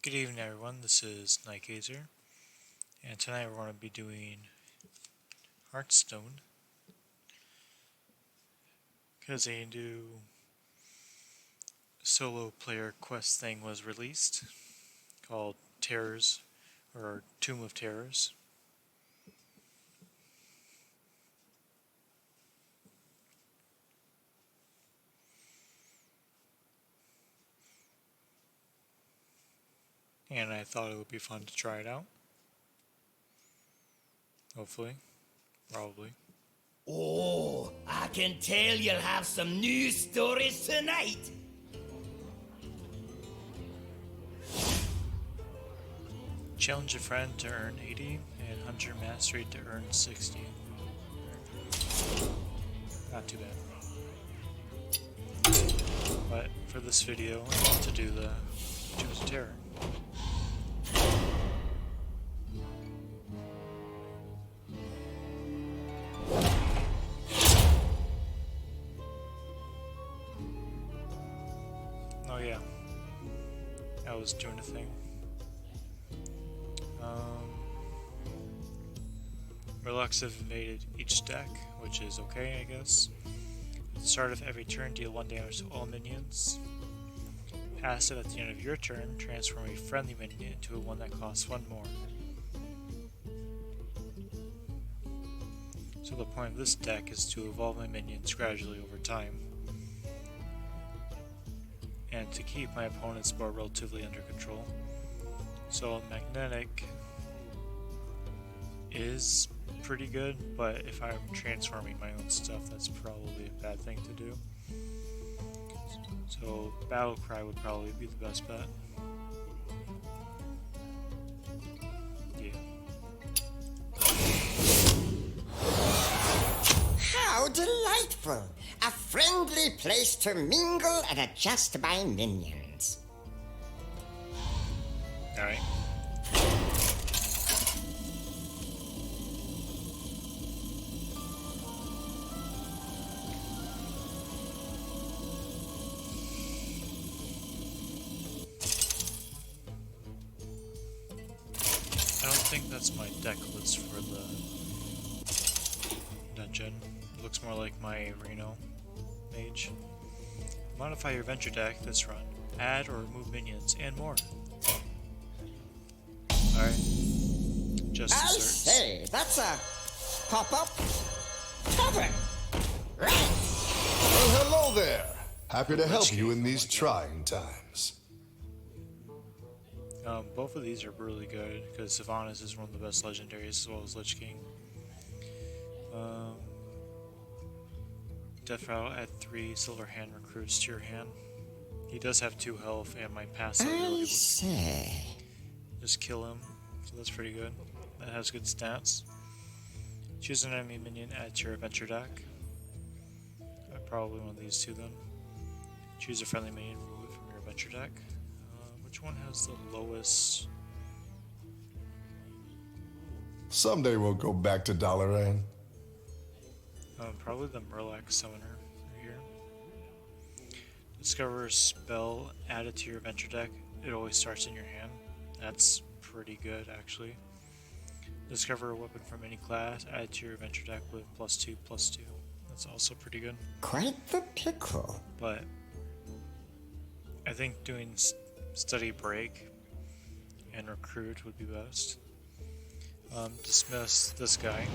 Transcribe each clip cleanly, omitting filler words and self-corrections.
Good evening, everyone. This is Nightgazer, and tonight we're going to be doing Hearthstone because a new solo player quest thing was released called Terrors or Tomb of Terrors. And I thought it would be fun to try it out. Hopefully. Probably. Oh, I can tell you'll have some news stories tonight. Challenge a friend to earn 80 and Hunter Mastery to earn 60. Not too bad. But for this video, I want to do the Tombs of Terror. Oh yeah, I was doing a thing. Murlocs have invaded each deck, which is okay, I guess. At the start of every turn, deal 1 damage to all minions. Passive at the end of your turn, transform a friendly minion into one that costs 1 more. So the point of this deck is to evolve my minions gradually over time, and to keep my opponent's board relatively under control. So Magnetic is pretty good, but if I'm transforming my own stuff, that's probably a bad thing to do. So Battle Cry would probably be the best bet. Yeah. How delightful! A friendly place to mingle and adjust my minions. Alright. I don't think that's my deck list for the dungeon. It looks more like my Reno mage. Modify your venture deck this run. Add or remove minions and more. Alright. Just I desserts. say, that's a pop-up tavern. Right. Well, hello there. Happy to help you in these trying times. Both of these are really good because Sylvanas is one of the best legendaries as well as Lich King. Death Rattle add 3 silver hand recruits to your hand. He does have 2 health and my passive I ability say. would just kill him, so that's pretty good. That has good stats. Choose an enemy minion, add to your adventure deck. Probably one of these two then. Choose a friendly minion, remove it from your adventure deck. Which one has the lowest? Someday we'll go back to Dalaran. Probably the Murloc Summoner right here. Discover a spell added to your adventure deck. It always starts in your hand. That's pretty good, actually. Discover a weapon from any class, add to your adventure deck with +2/+2. That's also pretty good. Quite the pickle. But I think doing study break and recruit would be best. Dismiss this guy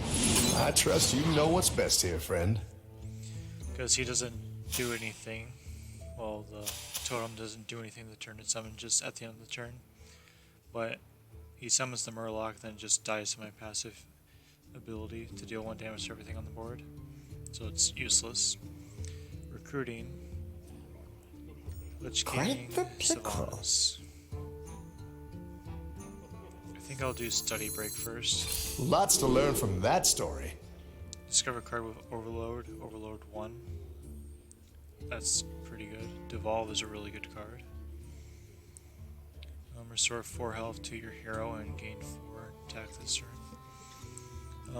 I trust you know what's best here, friend. because he doesn't do anything. Well, the totem doesn't do anything the turn it's summoned, just at the end of the turn. But he summons the Murloc, then just dies to my passive ability to deal 1 damage to everything on the board. So it's useless. Recruiting. Lich King, Quite the pickle. Sylvanas. I think I'll do study break first. Lots to learn from that story. Discover a card with Overload, Overload 1. That's pretty good. Devolve is a really good card. Restore 4 health to your hero and gain 4 attack this turn.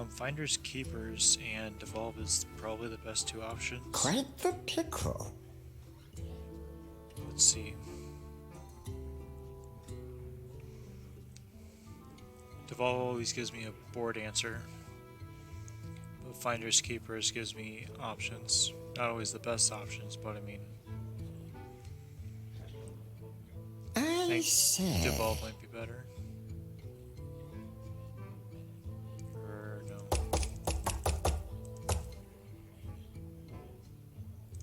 Finders Keepers and Devolve is probably the best 2 options. Quite the pickle. Let's see. Devolve always gives me a board answer. But Finders Keepers gives me options. Not always the best options, but I mean... I think say. Devolve might be better. Or no.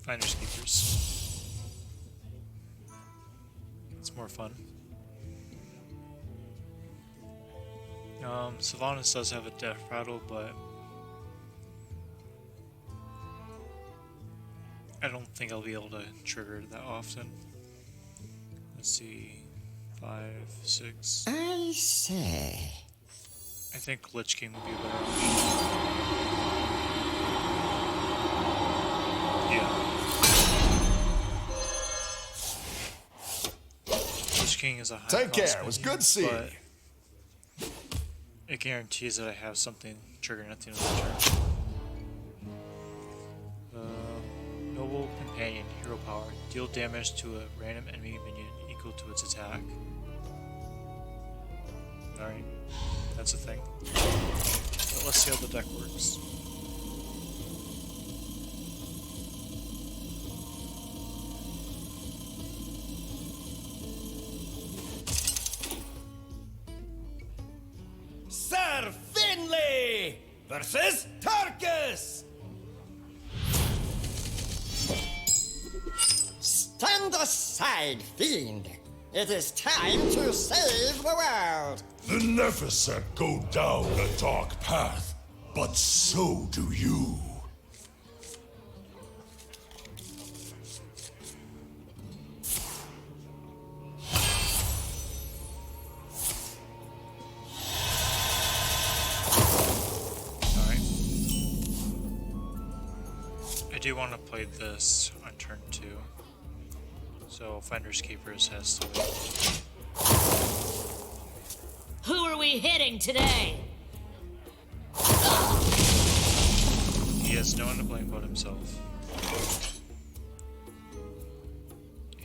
Finders Keepers. It's more fun. Sylvanas does have a death rattle, but I don't think I'll be able to trigger it that often. Let's see, 5, 6. I say. I think Lich King would be a better option. Yeah. Lich King is a high Take cost care. It was minion, good seeing but you. it guarantees that I have something triggering at the end of the turn. Noble Companion, Hero Power. Deal damage to a random enemy minion equal to its attack. Alright, that's a thing. But let's see how the deck works. Sir Finley versus Tarkus! Stand aside, fiend. It is time to save the world. The Nephesek go down a dark path, but so do you. Alright. I do want to play this on turn 2. So Finders Keepers has to wait. Who are we hitting today? He has no one to blame but himself.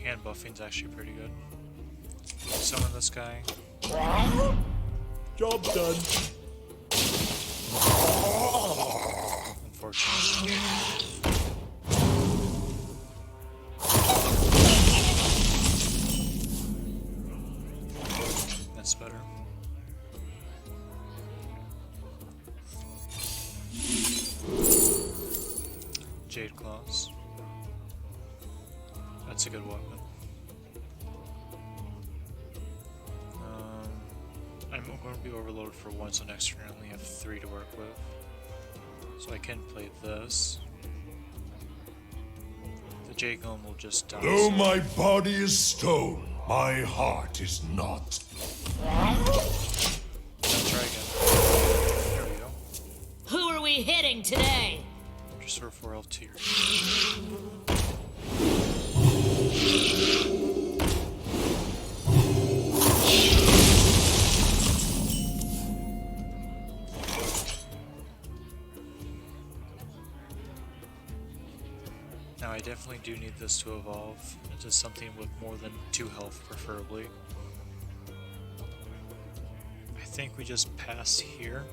Hand buffing's actually pretty good. Summon this guy. Job done. Unfortunately. That's better. Jade Claws. That's a good weapon. I'm going to be overloaded for one, so next turn I only have 3 to work with. So I can play this. The Jade Golem will just die. Though my body is stone, my heart is not. Let's try again. There we go. Who are we hitting today? Just for 4 health tier. Now I definitely do need this to evolve into something with more than 2 health, preferably. I think we just pass here.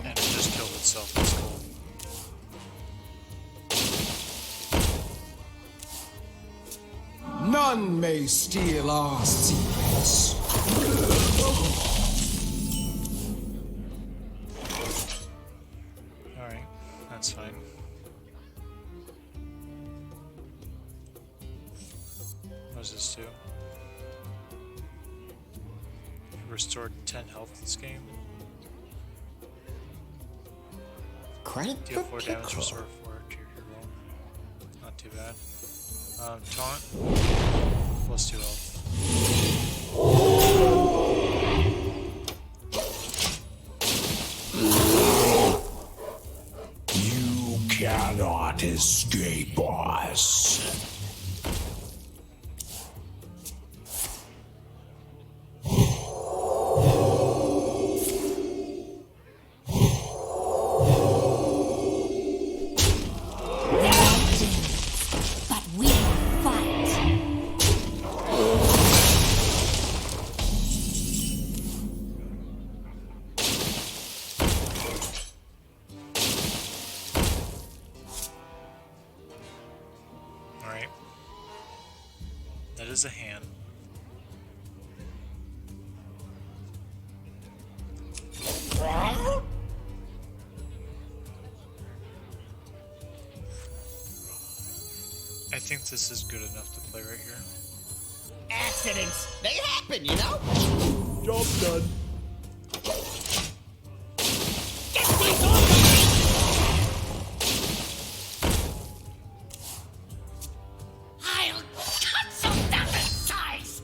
And it just killed itself. That's cool. None may steal our secrets. Alright, that's fine. What does this do? Restored 10 health this game. Quite Deal the 4 damage, pickle. restore 4 to your hero. Not too bad. Taunt. Plus 2 health. You cannot escape us. But we will fight. is a hand. I think this is good enough to play right here. Accidents, they happen, you know? Job done. Get these off of me! I'll cut some down to size!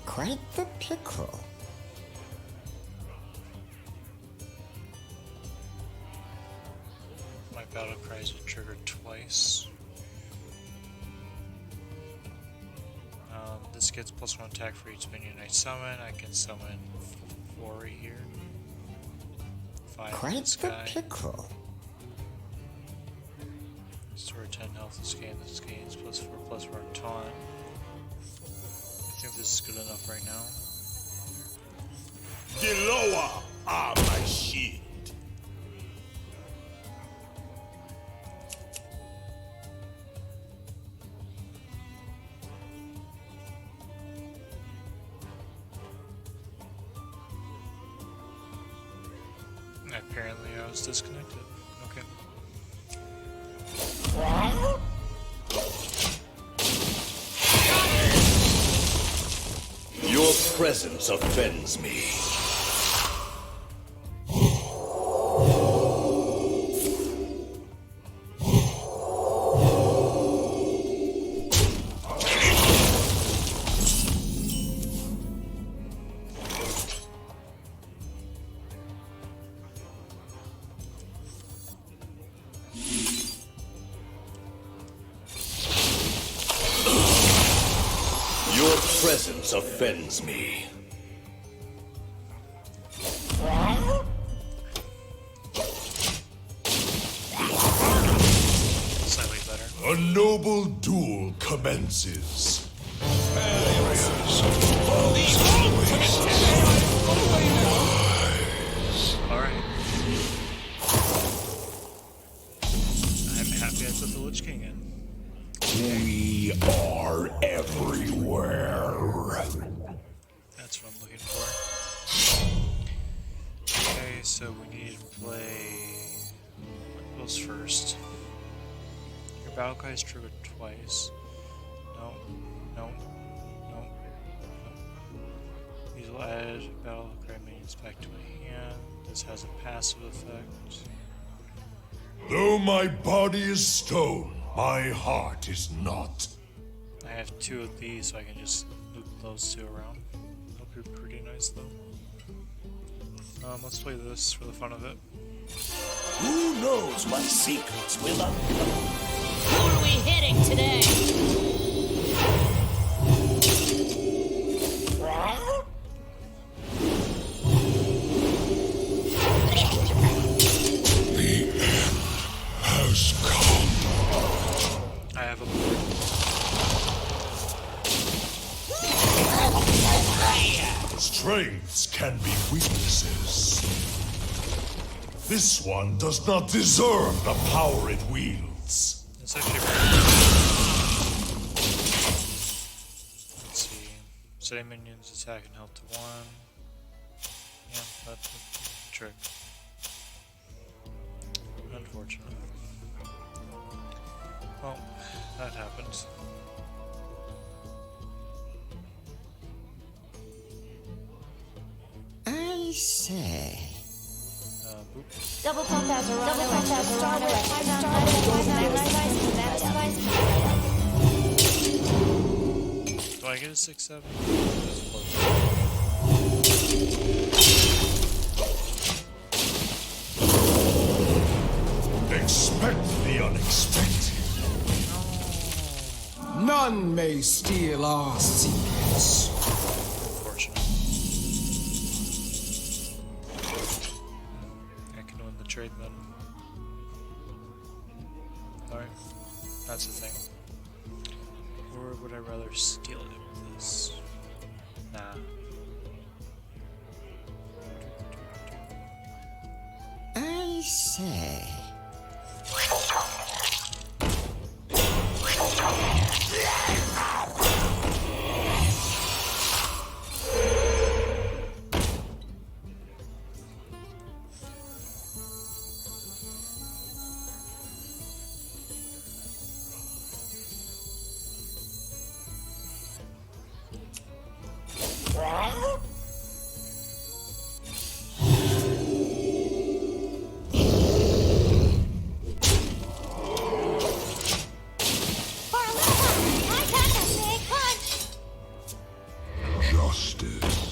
Quite the pickle. My battle cries will trigger twice. This gets +1 attack for each minion I summon. I can summon 4 right here. 5 Quite this the guy. pickle. Restore 10 health this game. This gains +4/+4 taunt. I think this is good enough right now. The lower are my shield. Apparently I was disconnected. Okay. Your presence offends me. Your presence offends me. Slightly better. A noble duel commences. Alright. I'm happy I put the Lich King in. We are everywhere. That's what I'm looking for. Okay, so we need to play. What goes first? Your battle cry is triggered twice. No, no, no, no. These will add battle cry minions back to my hand. This has a passive effect. Though my body is stone, my heart is not. I have 2 of these, so I can just loop those 2 around. That'll be pretty nice, though. Let's play this for the fun of it. Who knows what secrets will uncover? Who are we hitting today? Has come. I have a board. Strengths can be weaknesses. This one does not deserve the power it wields. It's actually very Let's see. Setting minions attack and health to 1. Yeah, that's the trick. Unfortunate. Well, that happens. I say. Boop. Double pump as a double pump as a star with 5 Do I get a 6/7? Expect the unexpected. None may steal our secrets. Unfortunate. I can win the trade then. Alright, that's the thing. Or would I rather steal it with this? Nah. I say. For a little while, I got a big punch. Justice.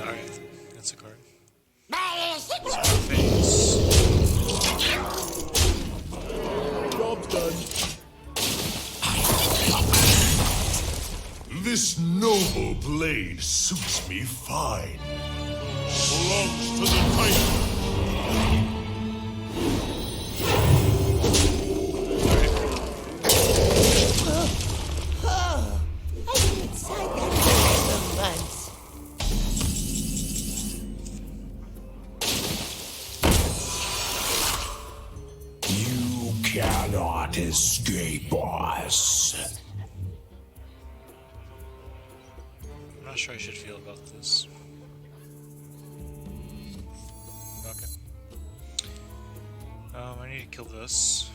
Alright, that's a card. Face. Job's done. This noble blade suits me fine. Belongs to the Titan. I've been inside that place for months. You cannot escape us. I'm not sure I should feel about this. Okay. I need to kill this,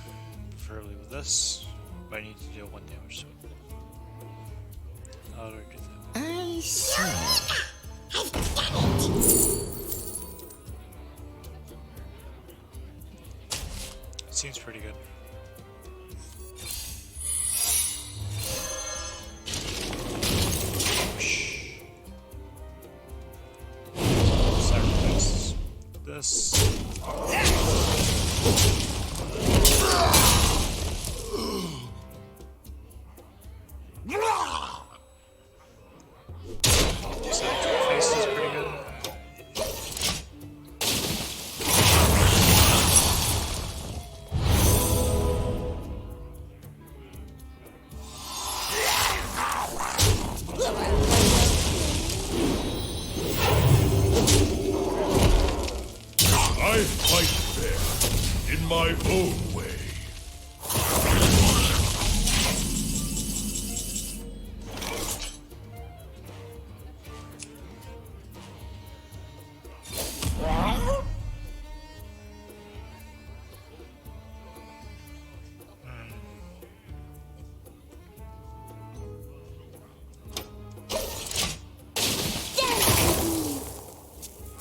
preferably with this, but I need to deal 1 damage to it. How do I do that? I say. Seems pretty good. Whoosh. Sacrifice this. Sacrifice is pretty good. I fight fair, in my own way.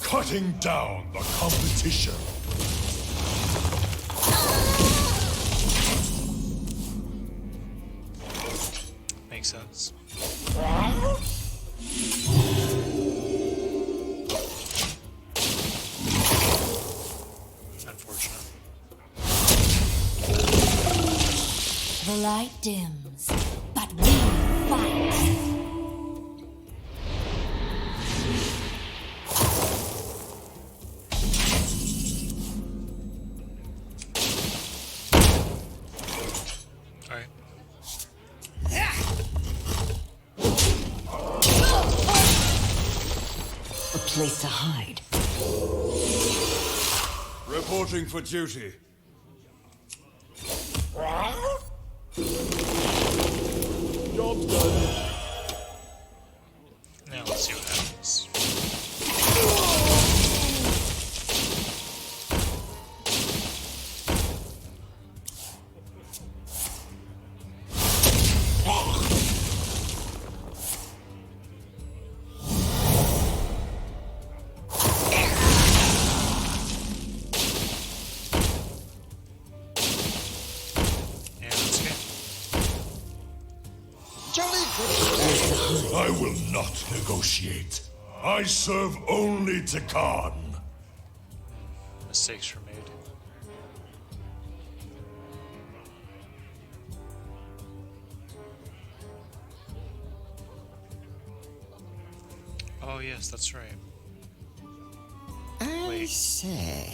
Cutting down the competition. Makes sense. Unfortunate. The light dims, but we fight. Alright. A place to hide. Reporting for duty. Job's done. Now let's see what happens. I will not negotiate. I serve only to Khan. Mistakes were made. Oh yes, that's right. I Wait. say.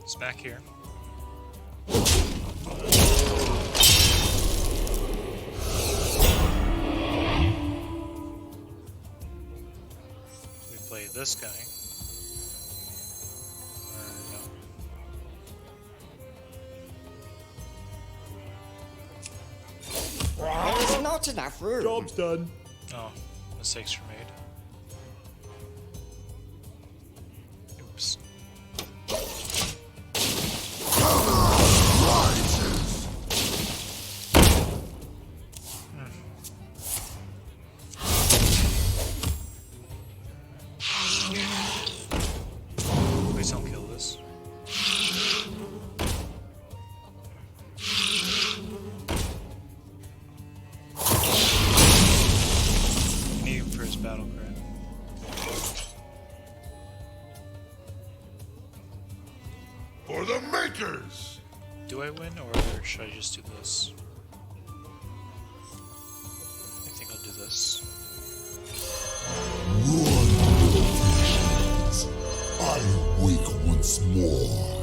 It's back here. We play this guy. No. There's not enough room. Job's done. Oh, mistakes were made. Oops. Please don't kill this. Need him for his battle cry. For the makers! Do I win, or should I just do this? I think I'll do this. I wake once more.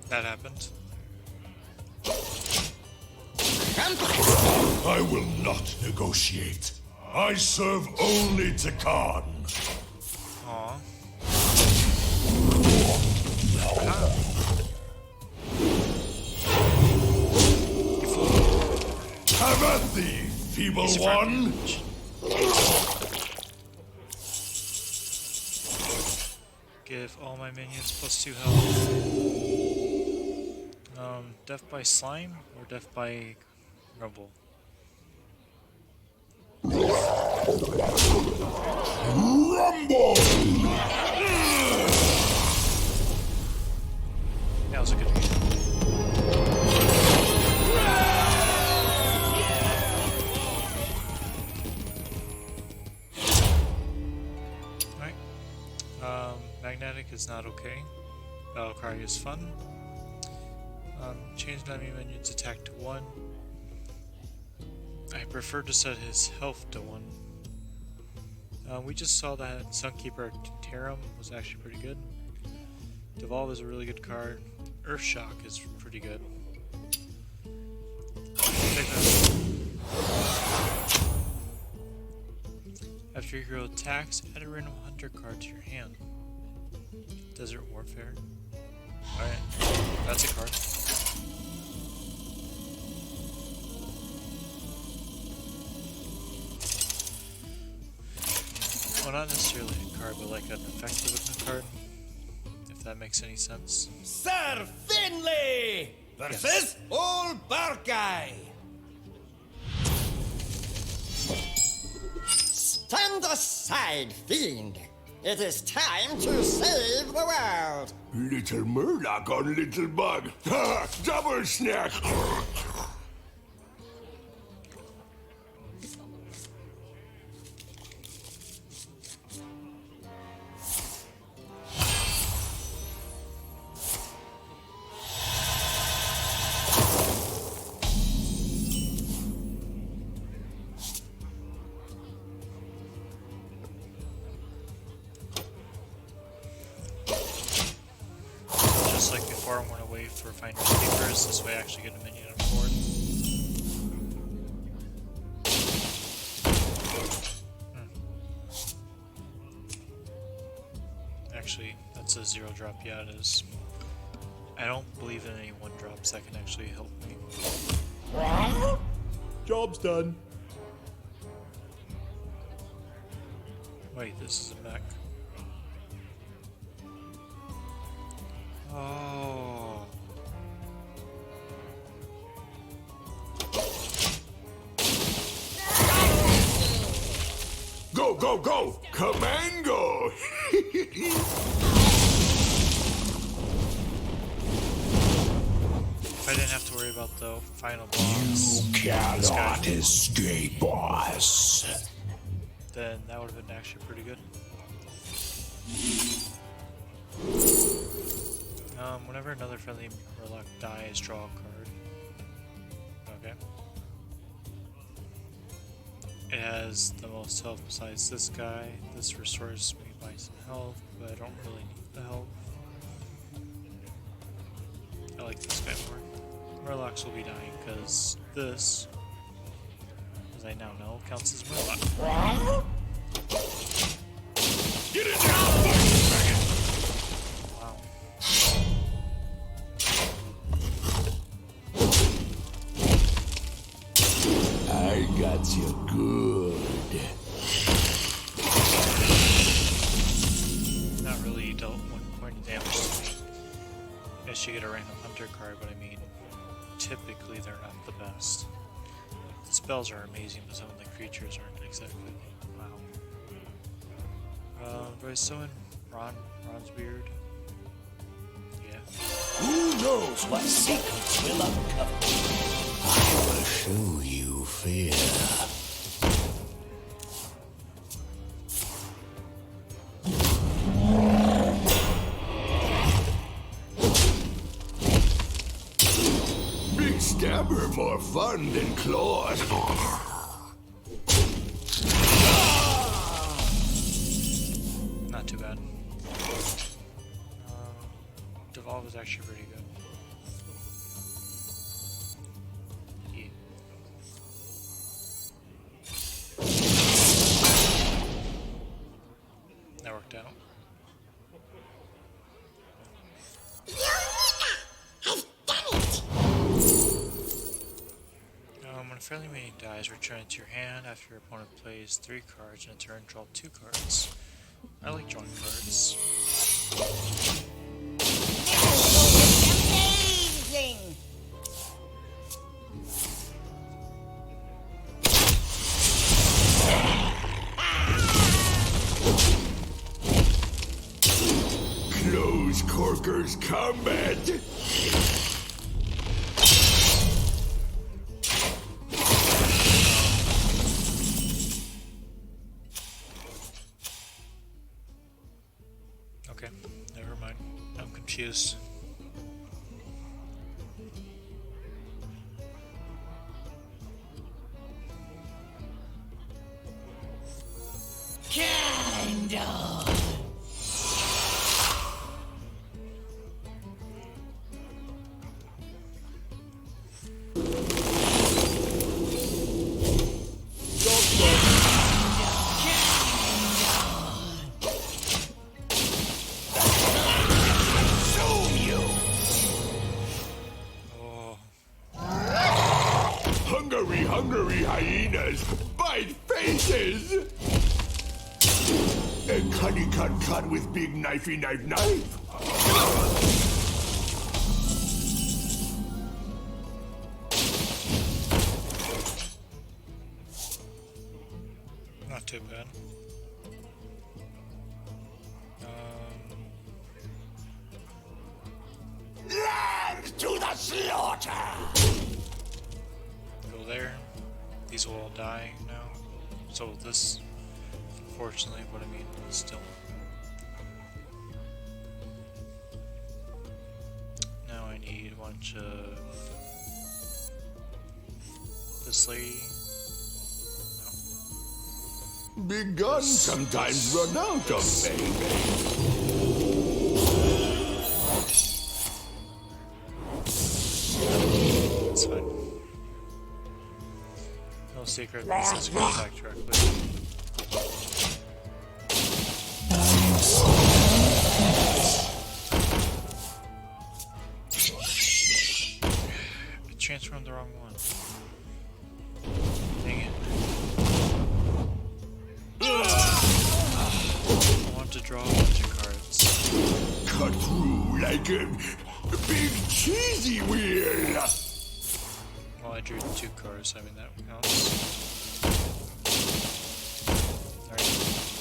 That happened. I will not negotiate. I serve only to Khan. Aw. Have at thee, feeble Easy for one. damage. Give all my minions +2 health. Death by slime or death by rubble? Rumble! That was a good game. Alright. Magnetic is not okay. Battlecry is fun. Change enemy minion's attack to 1. I prefer to set his health to 1. We just saw that Sunkeeper Tarum was actually pretty good. Devolve is a really good card. Earthshock is pretty good. After your hero attacks, add a random hunter card to your hand. Desert Warfare. Alright, that's a card. Well, not necessarily a card, but like an effective looking card. If that makes any sense. Sir Finley versus Old Barkeye. Stand aside, fiend. It is time to save the world. Little Murloc on Little Bug. Double snack. Just like before, I went away for Finder's Keepers. This way I actually get a minion on board. Actually, that's a 0-drop. Yeah, it is. I don't believe in any 1-drops that can actually help me. Job's done. Wait, this is a mech. go! Commando! If I didn't have to worry about the final boss, You cannot escape us. then that would have been actually pretty good. Whenever another friendly Murloc dies, draw a card. Okay. It has the most health besides this guy. This restores me by some health, but I don't really need the health. I like this guy more. Murlocs will be dying because this, as I now know, counts as Murloc. Get it down! Wow. I got you good. Not really dealt 1 point of damage to me. Guess you get a random hunter card, but I mean, typically they're not the best. The spells are amazing, but some of the creatures aren't exactly. Wow. Do I summon Ron's beard? Yeah. Who knows what secrets will uncover? I will show you fear. Big stabber more fun than claws. Not too bad. Devolve is actually pretty good. Yeah. That worked out. I've done it! When a friendly minion dies, return it to your hand. After your opponent plays 3 cards in a turn, draw 2 cards. I like drawing cards. Amazing! Close Corker's combat. Okay, never mind. I'm confused. Kind of. Oh, Hungry hyenas bite faces. And cunny cut with big knifey knife. not too bad. Lambs to the slaughter! Go there. These will all die now. So will this, unfortunately, but I mean, still. Now I need a bunch of this lady. Big guns sometimes run out of baby. That's fine. No secret, this is going back directly. I transformed the wrong one. Dang it. I want to draw a bunch of cards. Cut through like a big cheesy wheel. Well, I drew 2 cards, I mean that counts. Alright.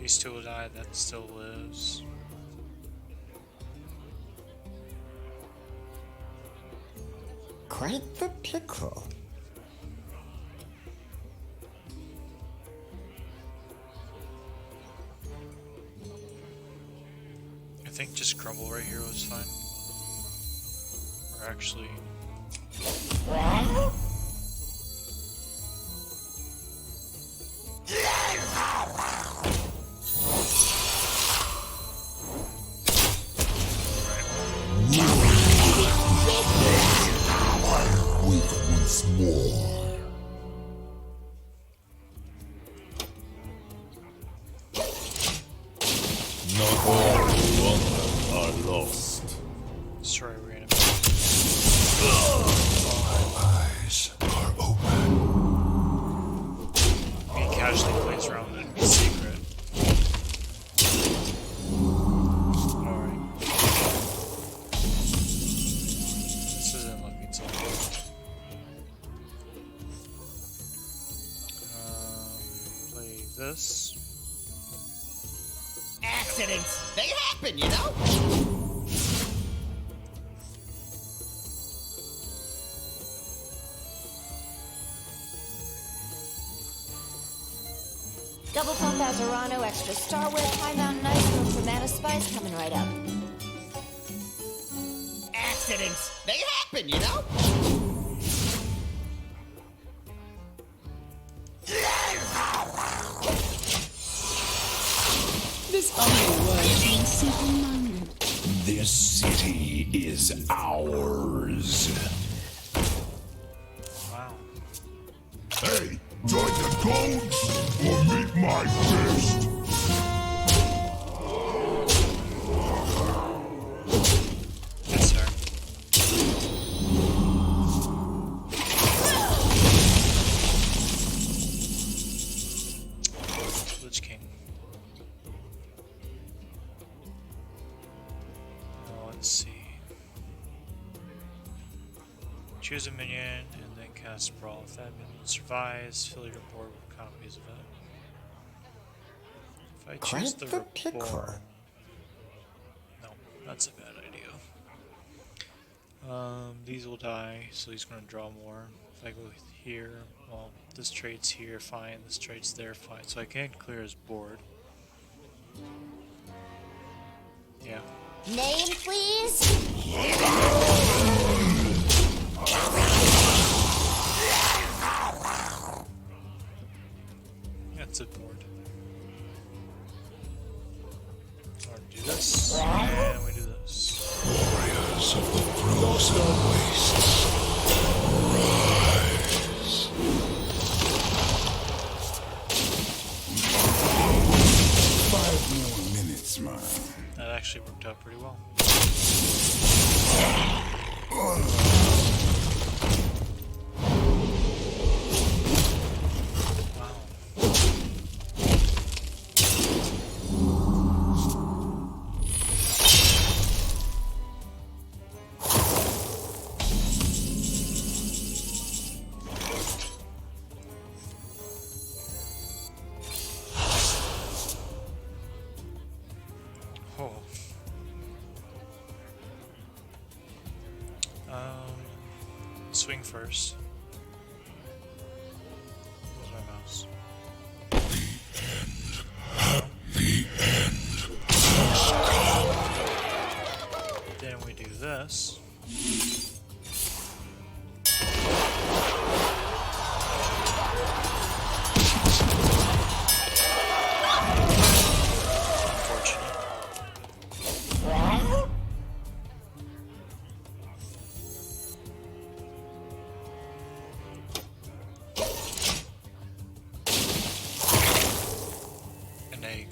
These two will die, that still lives. Quite the pickle. I think just crumble right here was fine. Or actually... Once more. Not all wonders are lost. Sorry, we ran Eyes are open. He casually plays around in secret. Alright. This isn't looking so good. Play this. Accidents, they happen, you know? Double pump Azarano, extra Starware, High Mountain Ice, room for Mana Spice coming right up. Accidents, they happen, you know? This only works in simple-minded. This city is ours. Wow. Hey, join the goats or meet my fist. Yes, sir. Lich King. Now let's see. Choose a minion and then cast Brawl. If that minion survives, fill your board with copies of it. If I choose Quite the the pickle. Reborn... No, that's a bad idea. These will die, so he's going to draw more. If I go here, well, this trade's here, fine. This trade's there, fine. So I can't clear his board. Yeah. Name, please? That's a board. Or do this, and we do this. Warriors of the frozen wastes. Rise. 5 more minutes, man. That actually worked out pretty well. Oh. Swing first. Where's my mouse? The end has come. Then we do this. Unfortunate. An egg.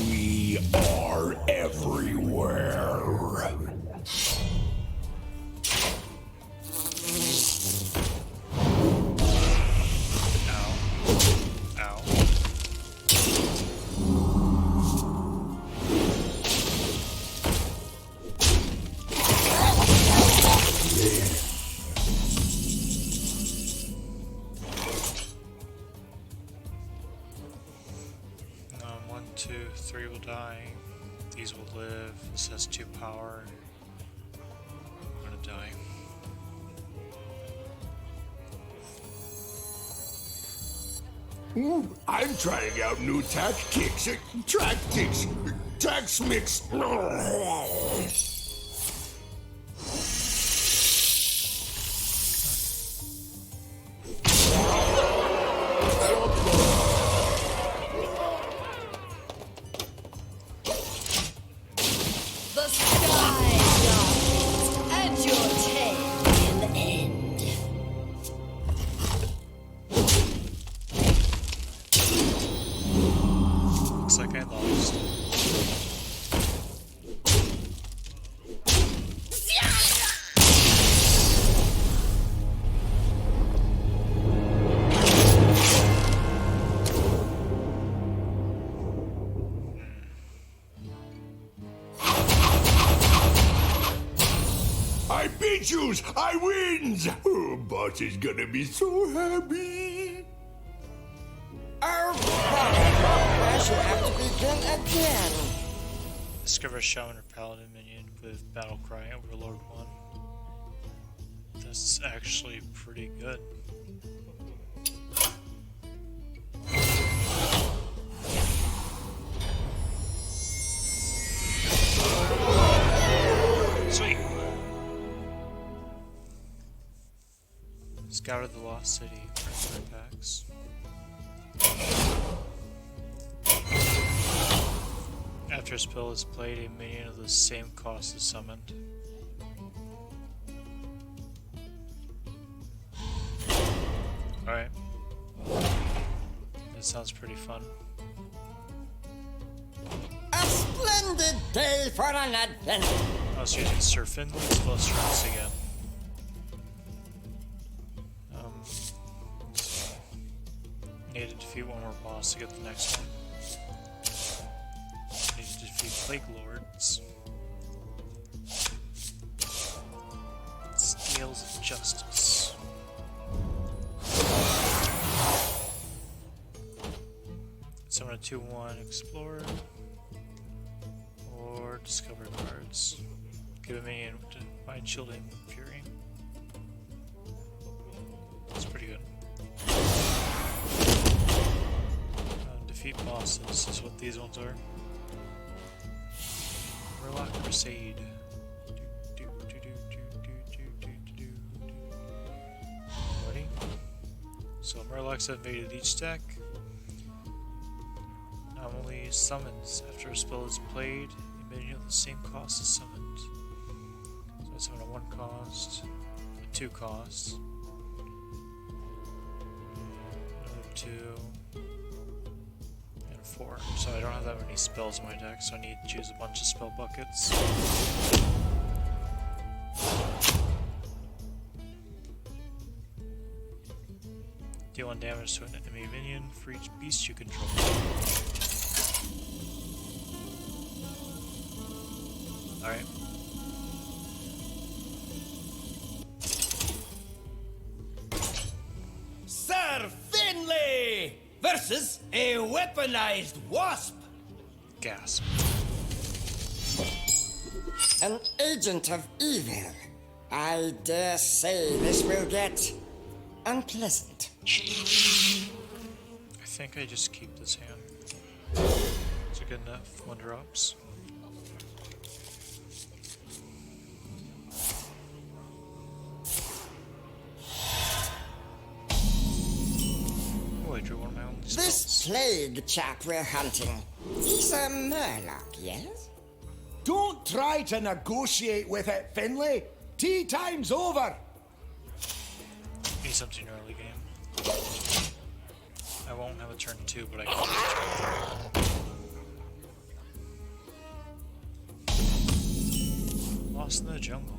We are everywhere. Ow. Ow. 2, 3 will die. These will live. This has 2 power. I'm gonna die. I'm trying out new tactics. Tax mix. The sky darkens, and your tale will end. Looks like I lost. I beat yous! I wins! Oh, boss is gonna be so happy. Oh, I shall have to begin again. Discover a shaman or paladin minion with battle cry Overlord 1. That's actually pretty good. Sweet. Scout of the Lost City. Earthquake packs. After a spell is played, a minion of the same cost is summoned. Alright. That sounds pretty fun. A splendid day for an adventure. I was using Sir Finley's plus strengths again. So need to defeat one more boss to get the next one. Need to defeat Plague Lords. Scales of Justice. Summon a 2/1 Explorer. Or Discover cards. Give a minion to Mind Shield and Fury. That's pretty good. Defeat bosses is what these ones are. Murloc Crusade. Ready? So Murlocs have invaded each deck. Anomaly summons. After a spell is played, a minion of the same cost is summoned. So I summon a 1 cost, a 2 cost, another 2, and a 4. So I don't have that many spells in my deck, so I need to choose a bunch of spell buckets. Deal 1 damage to an enemy minion for each beast you control. Alright. Sir Finley versus a weaponized wasp. Gasp. An agent of evil. I dare say this will get unpleasant. I think I just keep this hand. Is it good enough? 1 drops. Oh, I drew one of my own spells. This plague chap we're hunting, he's a Murloc, yes? Don't try to negotiate with it, Finley. Tea time's over. Need something early game. I won't have a turn 2, but I can have a turn 3. Lost in the jungle.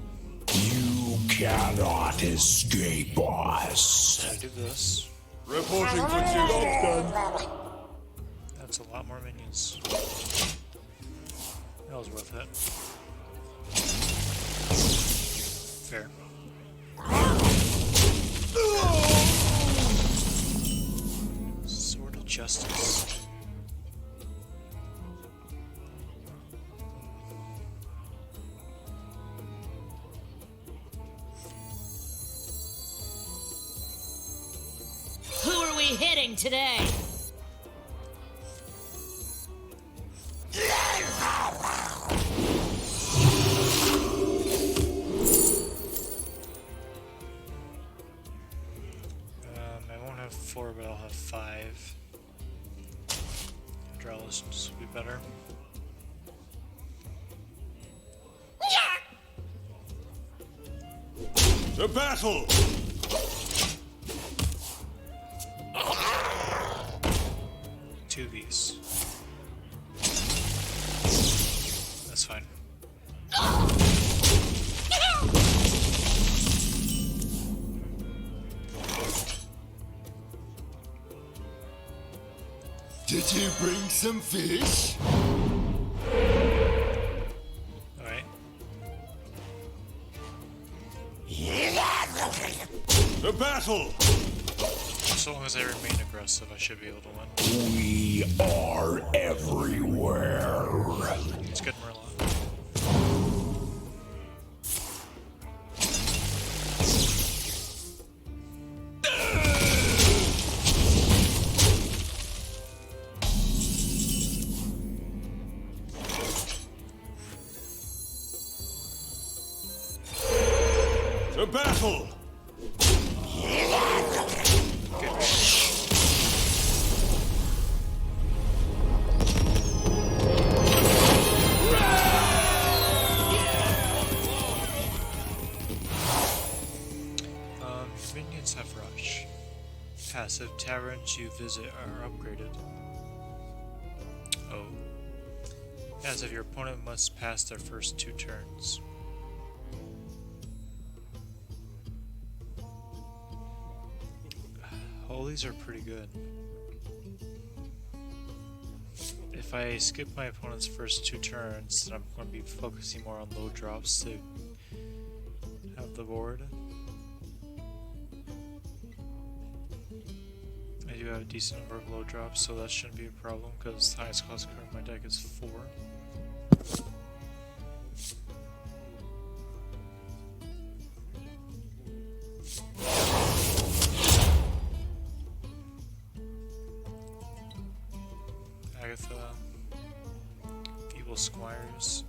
You cannot escape us. I do this. Reporting for duty. That's a lot more minions. That was worth it. Fair. Sword of Justice. today. I won't have 4, but I'll have 5. Hydraulics will be better. To battle! 2 Vs. That's fine. Did you bring some fish? Alright. To battle! So long as I remain aggressive, I should be able to win. We are everywhere. It's good, Murloc. To battle! Minions have rush. Passive taverns you visit are upgraded. Oh. As if your opponent must pass their first 2 turns. All these are pretty good. If I skip my opponent's first 2 turns, then I'm going to be focusing more on low drops to have the board. I do have a decent number of low drops, so that shouldn't be a problem because the highest cost card in my deck is 4. Agatha, Feeble Squires.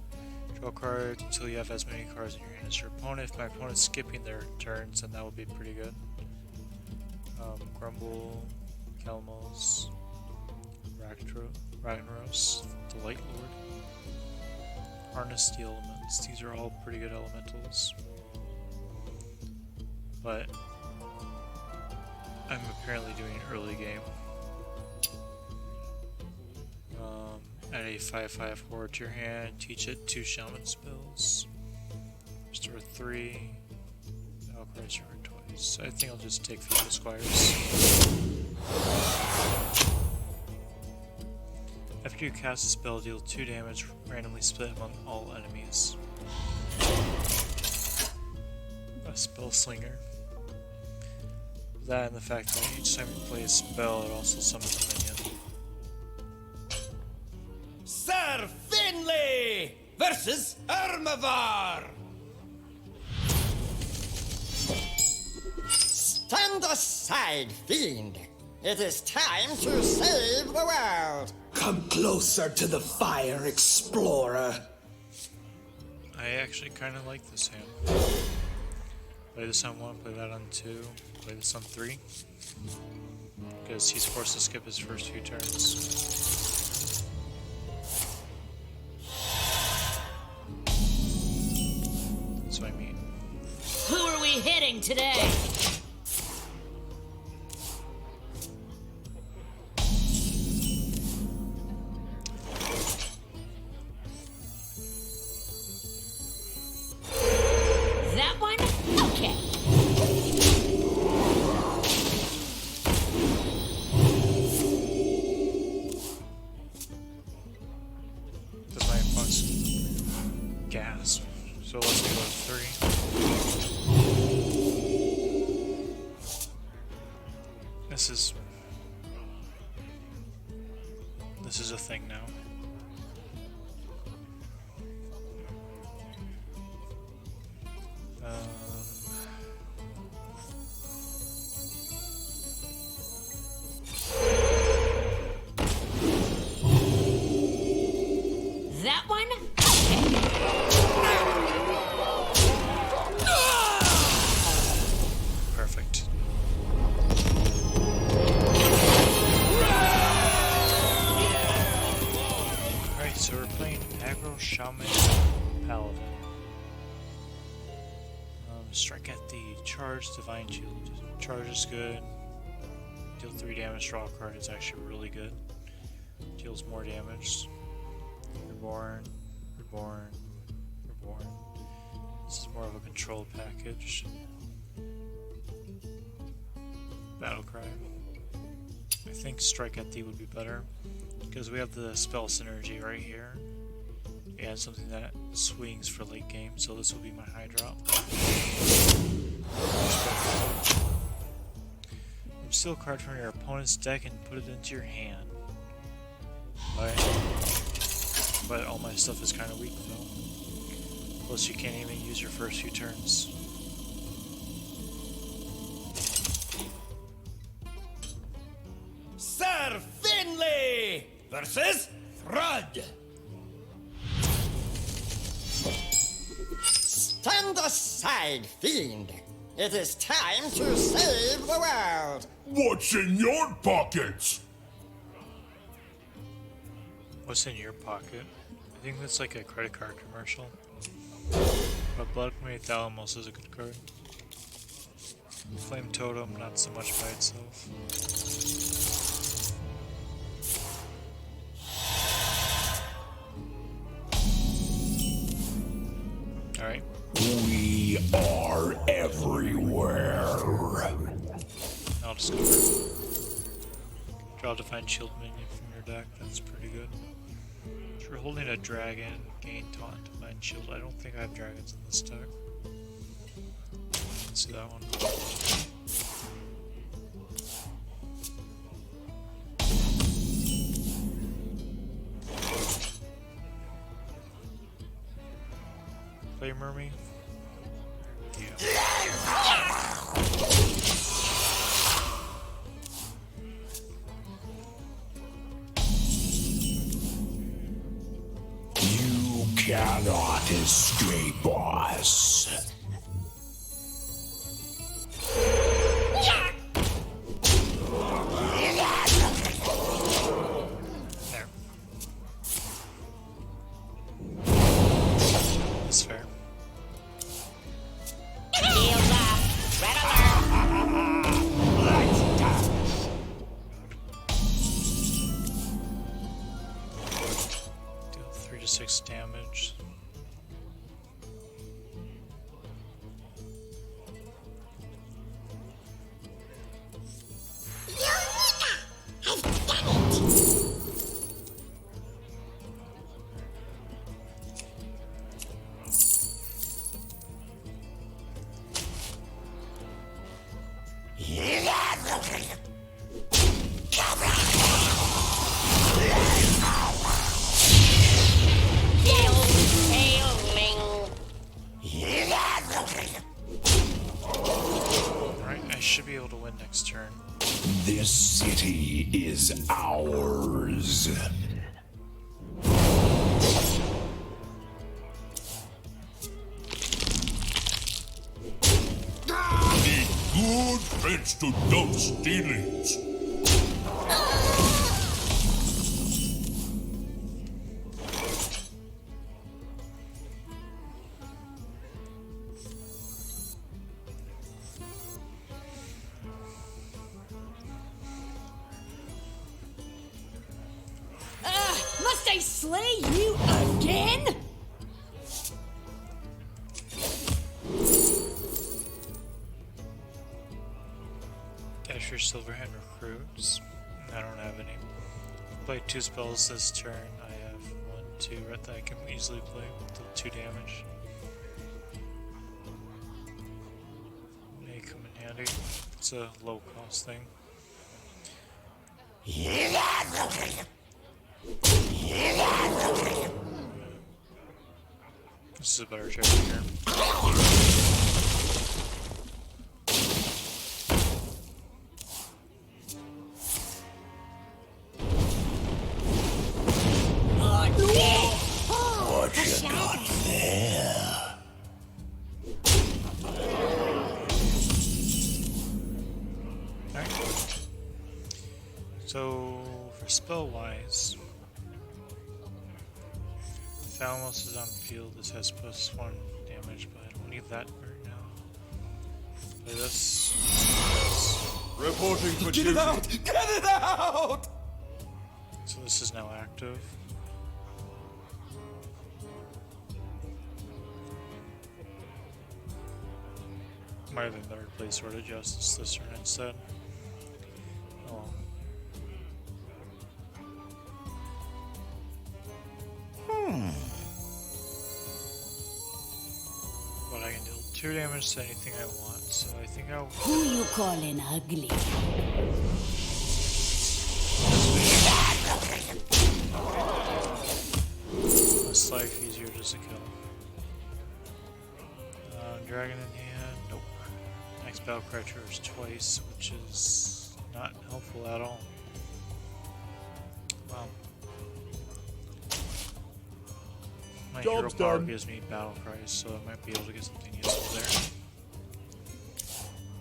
Draw a card until you have as many cards in your hand as your opponent. If my opponent's skipping their turns, then that would be pretty good. Grumble, Kelmos, Ragnaros, the Light Lord, Harness the Elements. These are all pretty good elementals. But I'm apparently doing an early game. Add a 5/5 horror to your hand, teach it 2 shaman spells, restore 3, Valkyrie's your twice. I think I'll just take Feeble Squires. After you cast a spell, deal 2 damage, randomly split among all enemies. A Spell Slinger. That and the fact that each time you play a spell, it also summons a minion. Sir Finley versus Armavar. Stand aside, fiend. It is time to save the world. Come closer to the fire, explorer. I actually kind of like this hand. Play this on 1, play that on 2, play this on 3. Because he's forced to skip his first few turns. That's what I mean. Who are we hitting today? That one? Okay. Does my opponent's gasp? So let's go with 3. This is a thing now. Strike at the charge, divine shield. Charge is good. Deal 3 damage, draw a card. It's actually really good. Deals more damage. Reborn, reborn, reborn. This is more of a control package. Battlecry. I think Strike at Thee would be better because we have the spell synergy right here and something that swings for late game, so this will be my high drop. Steal a card from your opponent's deck and put it into your hand. But all my stuff is kind of weak though. Plus you can't even use your first few turns. Sir Finley versus Thrud. Stand aside, fiend. It is time to save the world. What's in your pockets? What's in your pocket? I think that's like a credit card commercial. But Blood Queen Thalamos is a good card. Flame Totem, not so much by itself. Alright. We are everywhere. I'll discover. Draw a Divine Shield minion from your deck, that's pretty good. If you're holding a dragon, gain Taunt Divine Shield. I don't think I have dragons in this deck. Let's see that one. Play me? You cannot escape us. There. That's fair. Deal 3 to 6 damage. Alright, I should be able to win next turn. This city is ours. Need good friends to those dealings. Must I slay you again? Dasher Silverhand recruits. I don't have any. Play 2 spells this turn. I have 1, 2 right that I can easily play. Deal 2 damage. May come in handy. It's a low cost thing. This is a better trade here. What you got there? Alright. So, for spell wise, Thalamos is on the field. This has +1 damage, but I don't need that right now. Play this. Reporting for Get it out! Get it out! So this is now active. Might have been better to play Sword of Justice this turn instead. Oh well. But I can deal 2 damage to anything I want, so I think I'll... Who you calling ugly? Less life, easier just to kill. Dragon in hand, nope. Next battle cry triggers twice, which is not helpful at all. Wow. My hero Job's power done. gives me battle cries, so I might be able to get something useful there.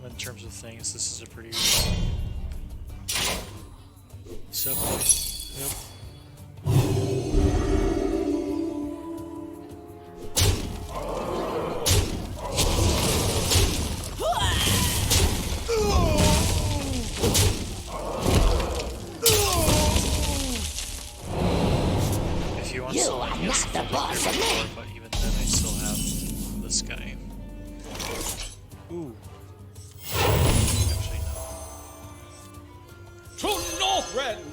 But in terms of things, this is a pretty simple. Yep. You are not the boss of me. But even then, I still have this guy. Ooh. Actually, no. To Northrend!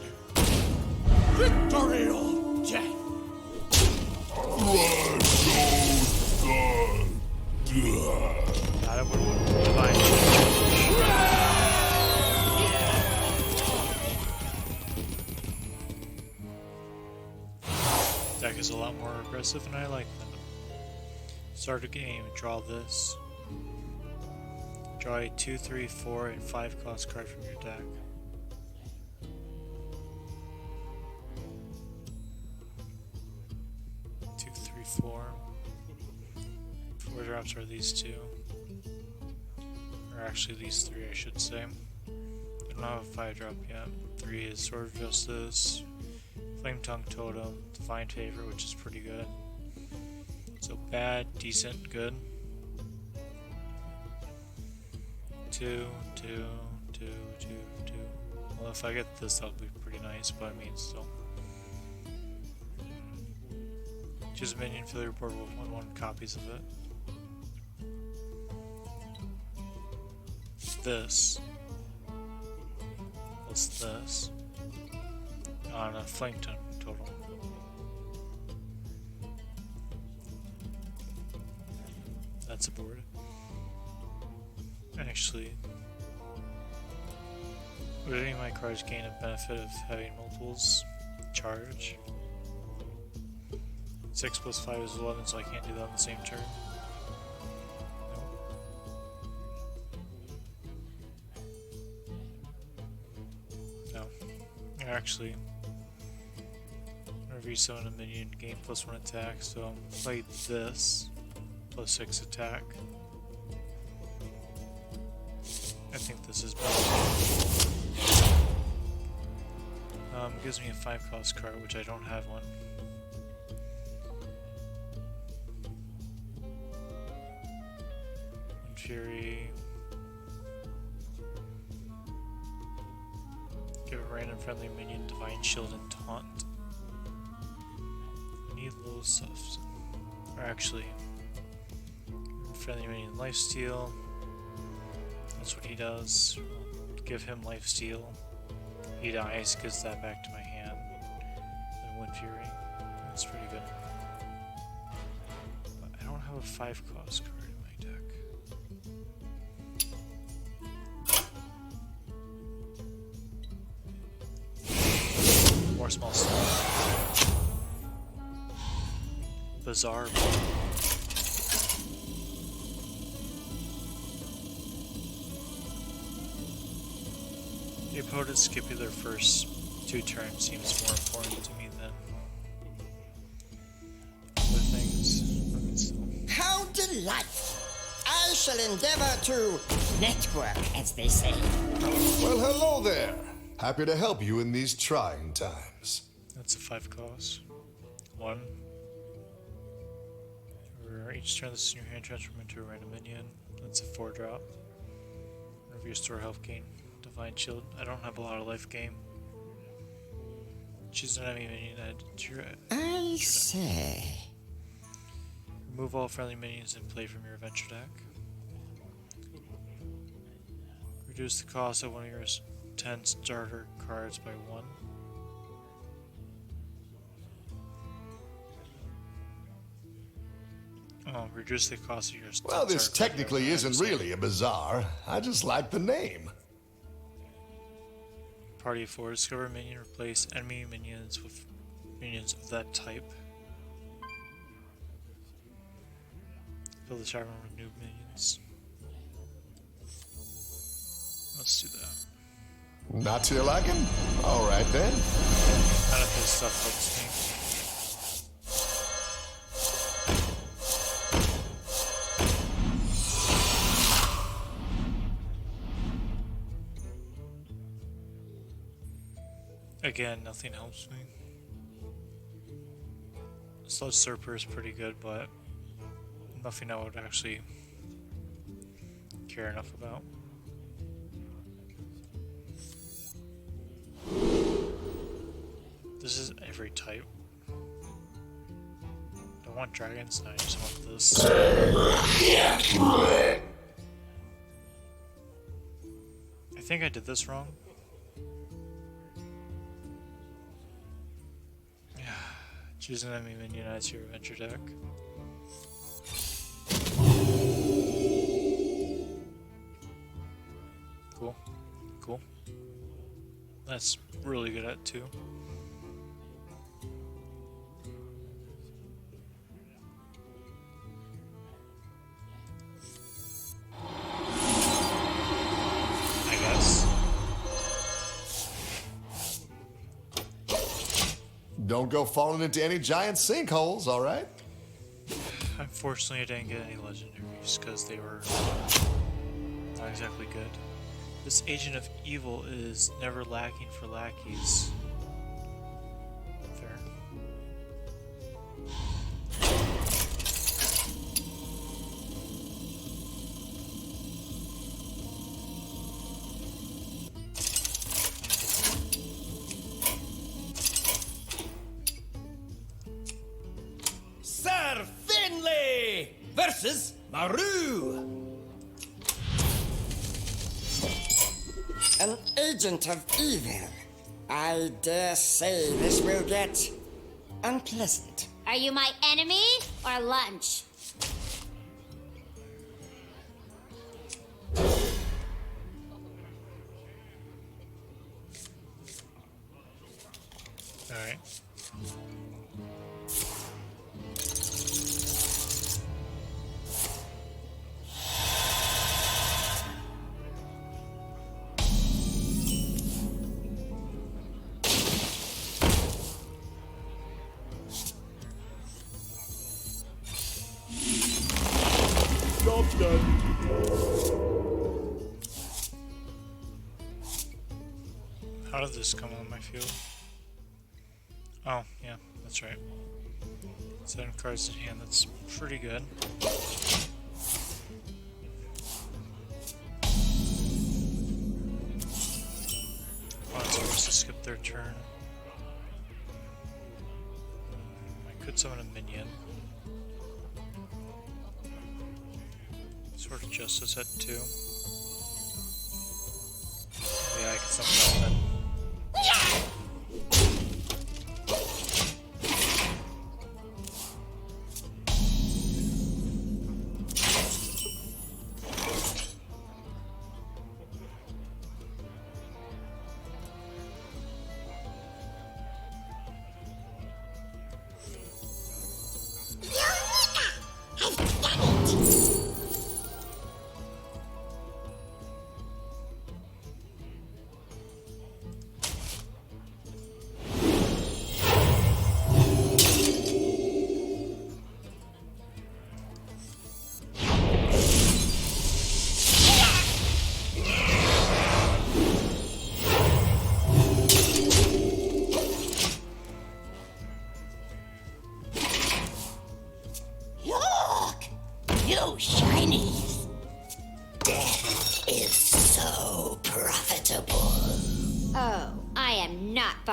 Victory or death! Got it with divine change. Deck is a lot more aggressive, and I like them. Start a game, draw this. Draw a 2, 3, 4, and 5 cost card from your deck. Two, three, 4. 4 drops are these 2. Or actually these 3, I should say. I don't have a 5 drop yet. 3 is Sword of Justice, Flame Tongue Totem, Divine Favor, which is pretty good. So bad, decent, good. 2, 2, 2, 2, 2. Well, if I get this, that'll be pretty nice, but I mean, still. Choose a minion, fill your board with 1/1 copies of it. This. Plus this. On a Flame Tongue total. That's a board. Actually, would any of my cards gain a benefit of having multiples charge? 6 plus 5 is 11, so I can't do that on the same turn. No. Actually, whenever you summon a minion, gain +1 attack, so play this, +6 attack. I think this is better. Gives me a 5 cost card, which I don't have one. Fury. Give a random friendly minion Divine Shield and Taunt. I need low stuff. Or actually, friendly minion Lifesteal. That's what he does. Give him Lifesteal. He dies, gives that back to my hand. And Wind Fury. That's pretty good. But I don't have a 5 cost card in my deck. More small stuff. Bizarre. The opponent skipping their first 2 turns seems more important to me than other things. I mean, still. How delightful! I shall endeavor to network, as they say. Well, hello there. Happy to help you in these trying times. That's a 5 cost. 1. For each turn, this is in your hand, transform into a random minion. That's a 4 drop. Restore health gain. Divine shield. I don't have a lot of life gain. Choose an enemy minion to your I say. remove all friendly minions in play from your adventure deck. Reduce the cost of one of your 10 starter cards by 1. Oh, reduce the cost of your Well, this starter card by technically 1. isn't really a bazaar. I just like the name. Party of 4. Discover a minion. Replace enemy minions with minions of that type. Fill the tavern with new minions. Let's do that. Not to your liking? All right then. None of this stuff helps me. Again, nothing helps me. Sludge Surfer is pretty good, but nothing I would actually care enough about. This is every type. I don't want dragons, I just want this. I think I did this wrong. Choose an enemy minion as your adventure deck. Cool. Cool. That's really good at too. I guess. Don't go falling into any giant sinkholes, all right? Unfortunately, I didn't get any legendaries because they were not exactly good. This Agent of Evil is never lacking for lackeys. Fair. Sir Finley versus Maru. An agent of evil. I dare say this will get unpleasant. Are you my enemy or lunch? Alright. Job done. How did this come on my field? Oh, yeah, that's right. 7 cards in hand, that's pretty good. Opponent's forced to skip their turn. I could summon a minion. Sword of Justice at 2. Yeah, I can summon that then.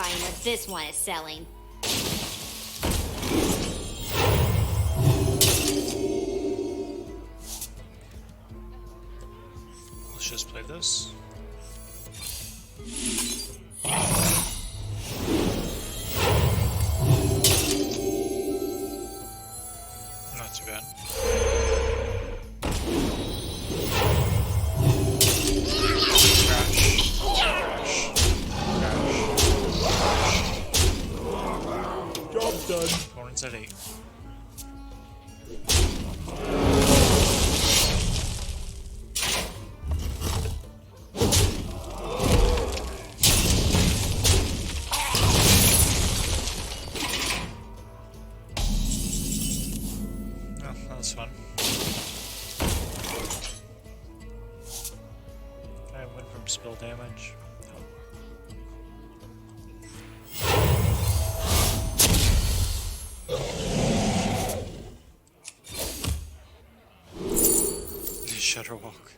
buying what this one is selling. Let's just play this. Not too bad. Job done. Opponent's at 8. Oh, that was fun. I went from spill damage. Shutter walk.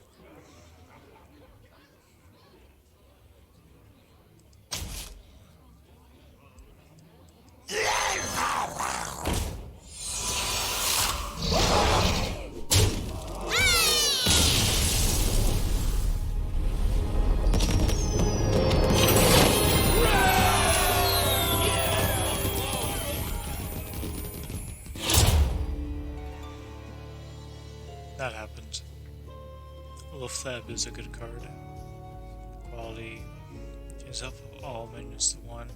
That happened. Wolflab is a good card. Quality is up all menus to 1.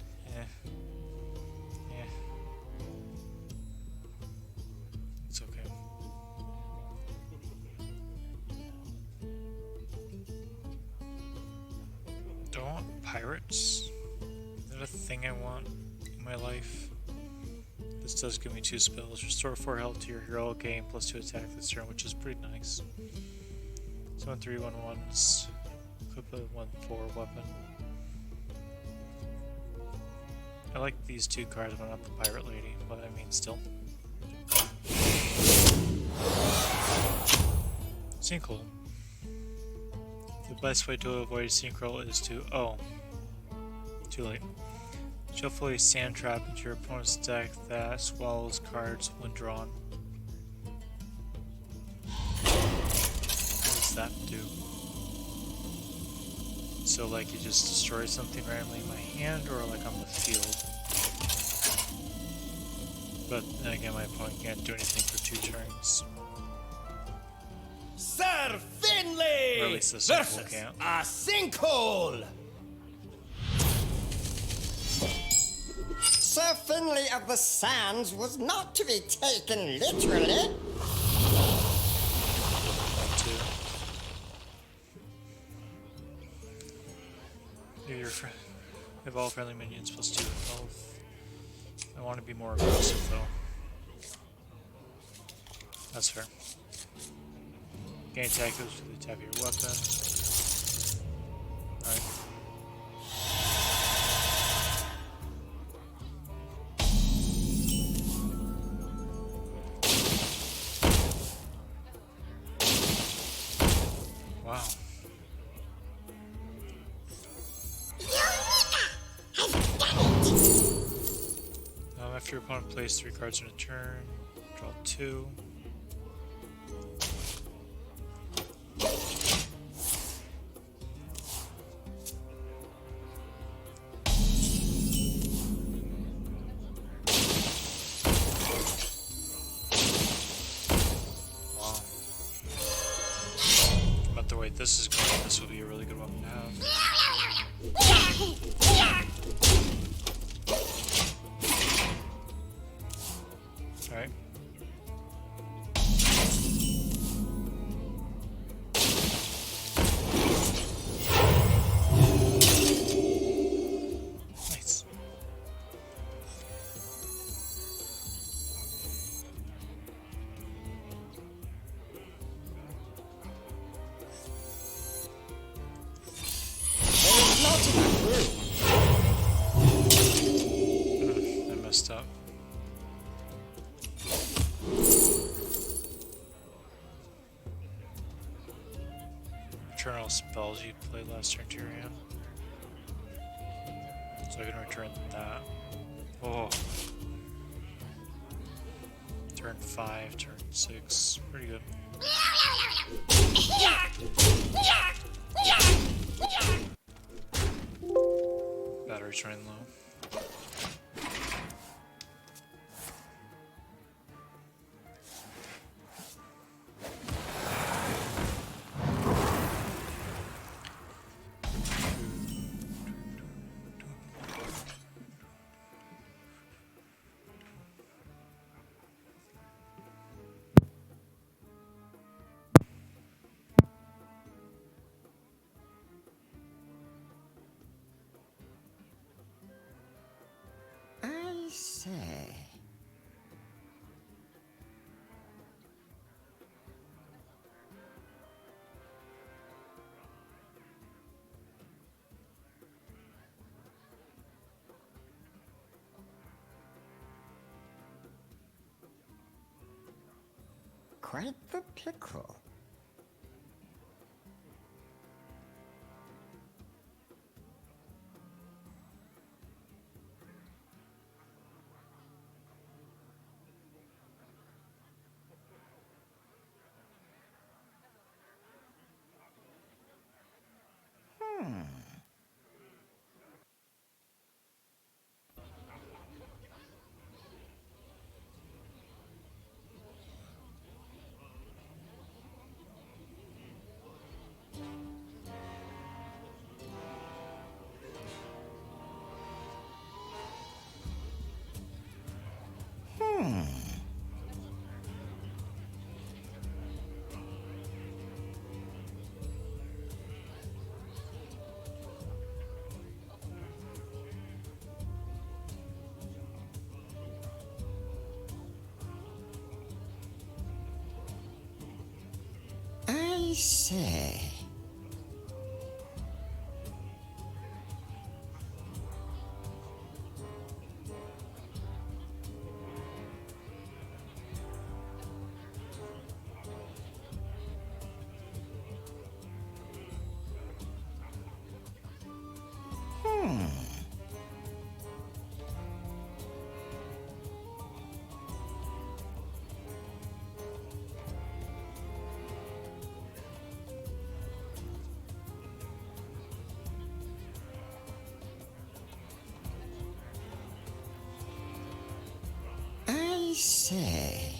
It's okay. Do I want pirates? Is that a thing I want in my life? This does give me 2 spells. Restore 4 health to your hero, gain plus 2 attack this turn, which is pretty nice. Summon 3 1/1s. Equip a 1/4 weapon. I like these 2 cards, but not the Pirate Lady, but I mean, still. Sinkhole. The best way to avoid sinkhole is to. Oh. Too late. Shuffle a sand trap into your opponent's deck that swallows cards when drawn. What does that do? So, like, you just destroy something randomly in my hand or like on the field? But then again, my opponent can't do anything for 2 turns. Sir Finley Or at least the sinkhole versus can't. a sinkhole. Sir Finley of the Sands was not to be taken literally. Have all friendly minions plus 2 health. I want to be more aggressive though. That's fair. Gain attack goes to the tap of your weapon. Alright. Wow. After your opponent plays 3 cards in a turn, draw 2. Wow. About the way this is going, this will be a really good weapon to have. Alright. Nice. There's not enough room. I messed up. Return all spells you played last turn to your hand. So I can return that. Oh. Turn 5, turn 6. Pretty good. Battery's running low. I say. Quite the pickle. I say. I say.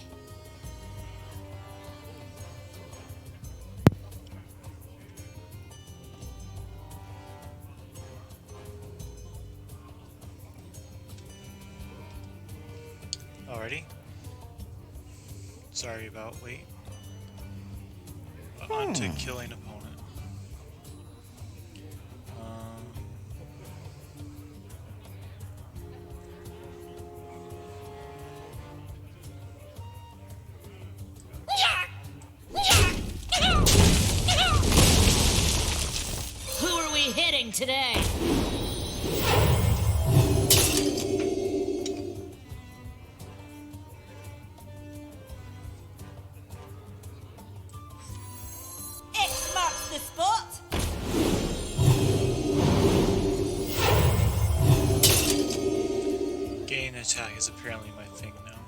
Alrighty. Sorry about wait. On to killing opponent. Who are we hitting today? X marks the spot. Gain attack is apparently my thing now.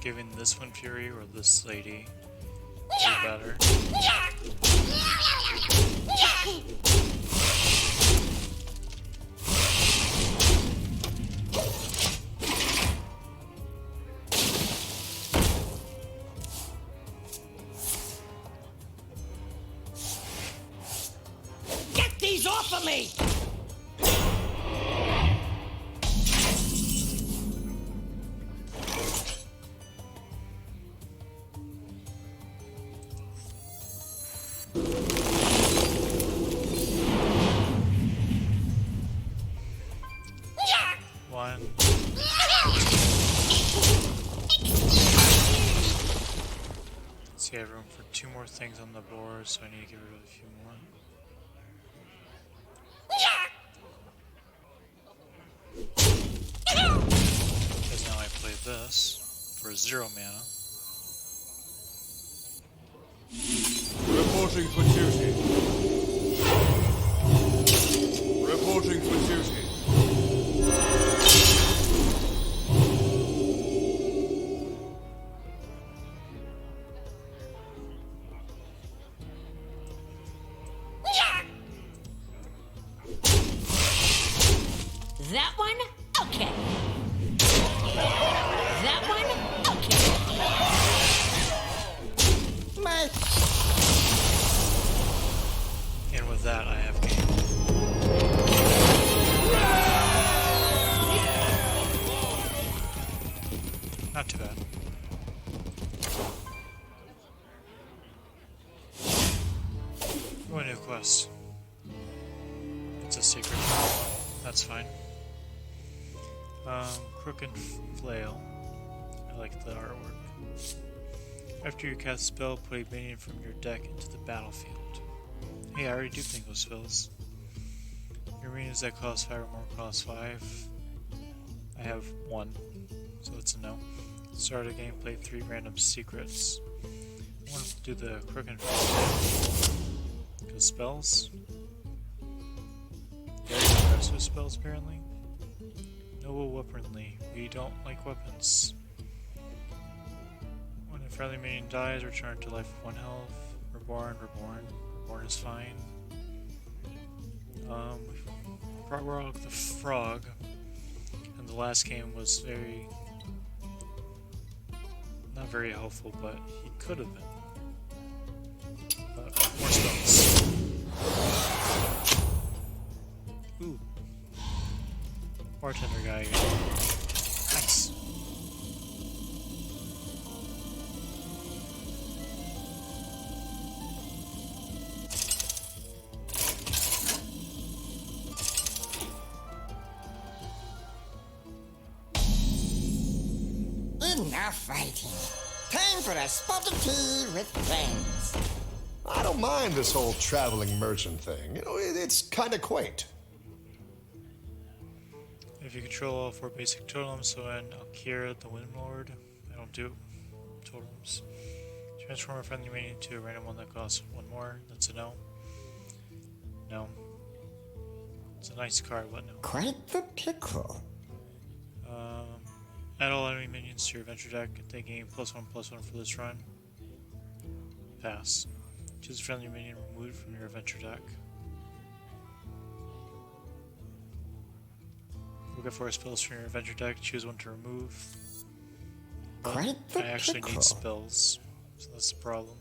Giving this one fury or this lady is better. Get these off of me! One. See, I have room for 2 more things on the board, so I need to get rid of a few more. Because now I play this for 0 mana. Reporting for duty. Reporting for duty. quest. It's a secret. That's fine. Crook and Flail. I like the artwork. After you cast a spell, put a minion from your deck into the battlefield. Hey, I already do bingo spells. Your minions that cost 5 or more cost 5. I have 1, so it's a no. Start a game, play 3 random secrets. I want to do the Crook and Flail. Because spells? Very aggressive spells, apparently. Noble Weaponry. We don't like weapons. When a friendly minion dies, return to life with 1 health. Reborn. Reborn is fine. Frog the Frog. And the last game was not very helpful, but he could have been. But more spells. Ooh. Bartender guy again. Nice. Enough fighting. Time for a spot of tea with friends. I don't mind this whole traveling merchant thing. You know, it's kind of quaint. If you control all 4 basic totems, so in Akira the Wind Lord, I don't do totems. Transform a friendly minion into a random one that costs 1 more. That's a no. No. It's a nice card, but no. Quite the pickle. Add all enemy minions to your adventure deck. They gain +1/+1 for this run. Pass. Choose a friendly minion removed from your adventure deck. Look at 4 spells from your adventure deck. Choose one to remove. But Quite the I actually pickle. need spells, so that's the problem.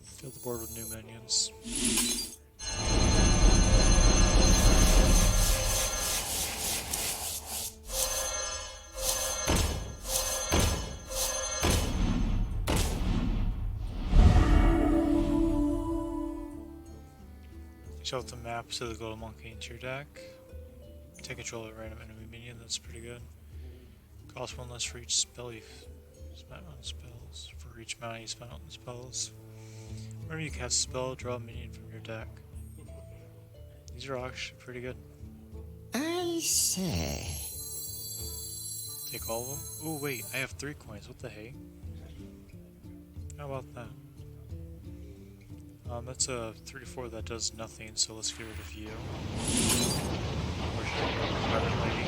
Fill the board with new minions. Shuffle the map to the Golden Monkey into your deck. Take control of a random enemy minion, that's pretty good. Cost 1 less for each spell you spent on spells. For each mana you spent on spells. Whenever you cast a spell, draw a minion from your deck. These are actually pretty good. I say. Take all of them? Oh wait, I have 3 coins, what the hey? How about that? That's a 3-4 that does nothing, so let's get rid of you. Or should I go with Private Lady?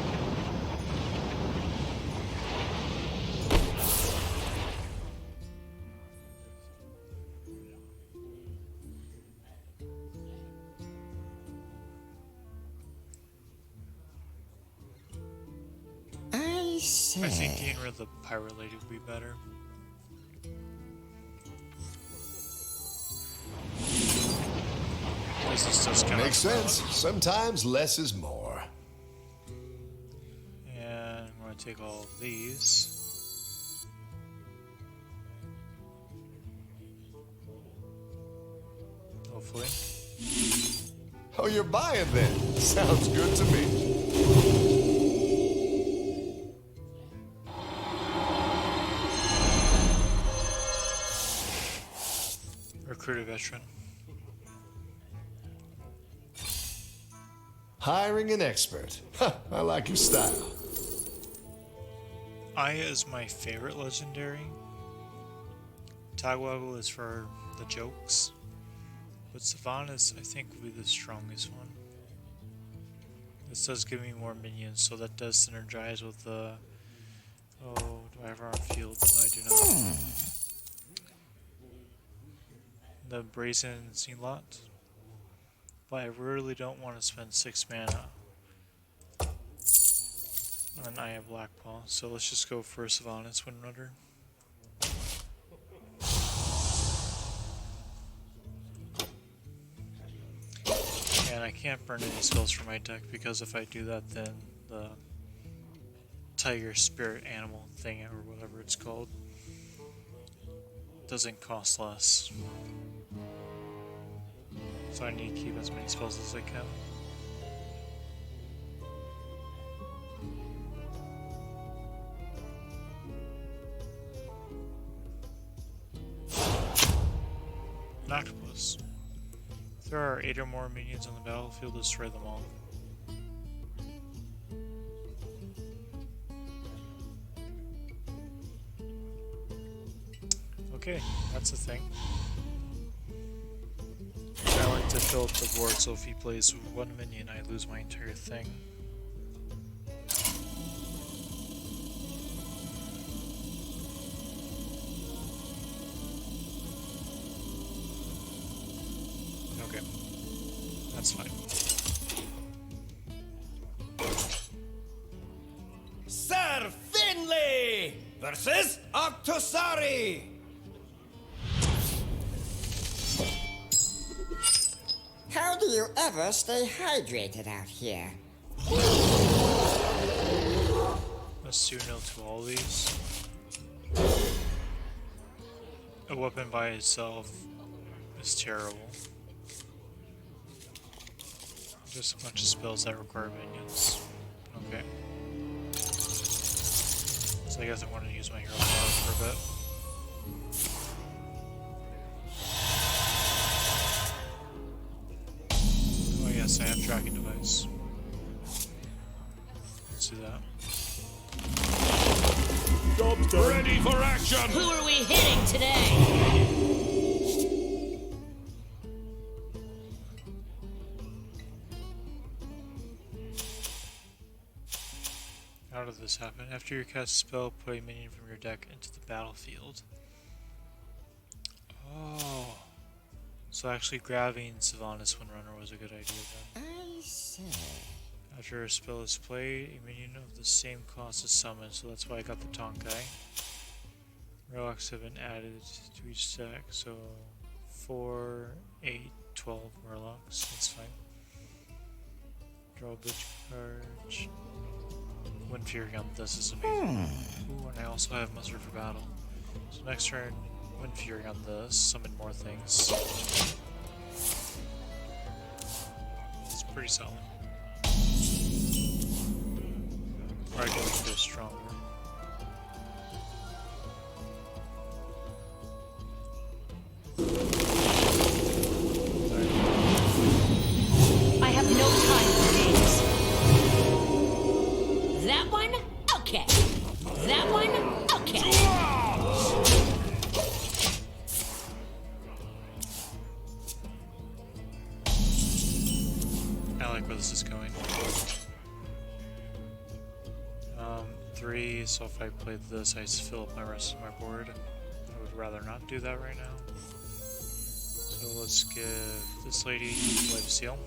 I say. I think getting rid of the Pirate Lady would be better. This does kind Makes of sense. Sometimes less is more. And I'm going to take all of these. Hopefully. Oh, you're buying then? Sounds good to me. Recruit a veteran. Hiring an expert. I like your style. Aya is my favorite legendary. Tagwaggle is for the jokes. But Sylvanas, I think, will be the strongest one. This does give me more minions, so that does synergize with the... Oh, do I have her on field? No, I do not. The Brazen Zealot. But I really don't want to spend 6 mana on Aya Blackpaw, so let's just go for Sylvanas Windrunner. And I can't burn any spells from my deck because if I do that, then the Tiger Spirit Animal thing, or whatever it's called, doesn't cost less. So I need to keep as many spells as I can. An octopus. If there are 8 or more minions on the battlefield, destroy them all. Okay, that's the thing. I like to fill up the board, so if he plays one minion, I lose my entire thing. Okay, that's fine. Sir Finley versus Octosari. How do you ever stay hydrated out here? Let's do no to all these. A weapon by itself is terrible. Just a bunch of spells that require minions. Okay. So I guess I want to use my hero power for a bit. Oh yes, I have tracking device. Let's do that. Job done. Ready for action! Who are we hitting today? How did this happen? After you cast a spell, put a minion from your deck into the battlefield. Oh. So actually grabbing Sylvanas Windrunner was a good idea then. I see. After a spell is played, a minion of the same cost is summoned, so that's why I got the Tonkai. Relics have been added to each deck, so 4, 8, 12 Murlocs, that's fine. Draw a bitch card. Wind Fury on this is amazing. Ooh, and I also have Muster for Battle. So next turn, Wind Fury on this, summon more things. It's pretty solid. Or I can make this stronger. I have no time for games. That one? Okay. That one? Okay. I like where this is going. 3, so if I played this, I just fill up my rest of my board. I would rather not do that right now. So let's give this lady Life Seal.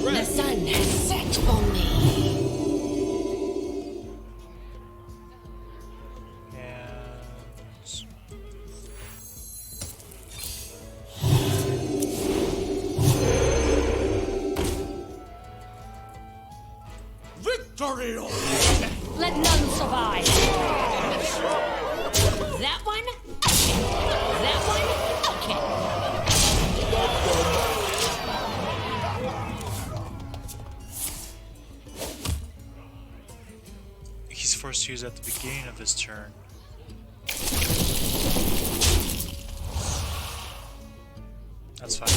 The sun has set for me. And Victory! Let none survive. That one? Okay. That one? Okay. he's forced to use at the beginning of his turn. That's fine.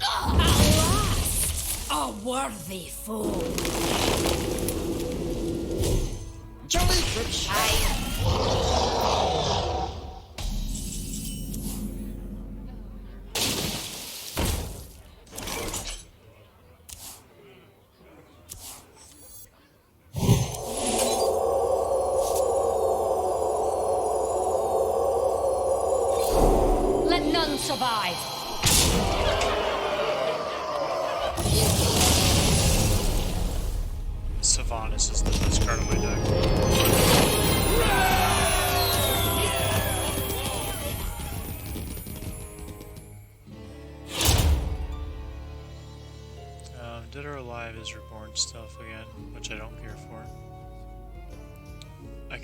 Alas, a worthy fool. Jolly good shot. Let none survive. Sylvanas is the best card of my deck. Dead or Alive is reborn stuff again, which I don't care for.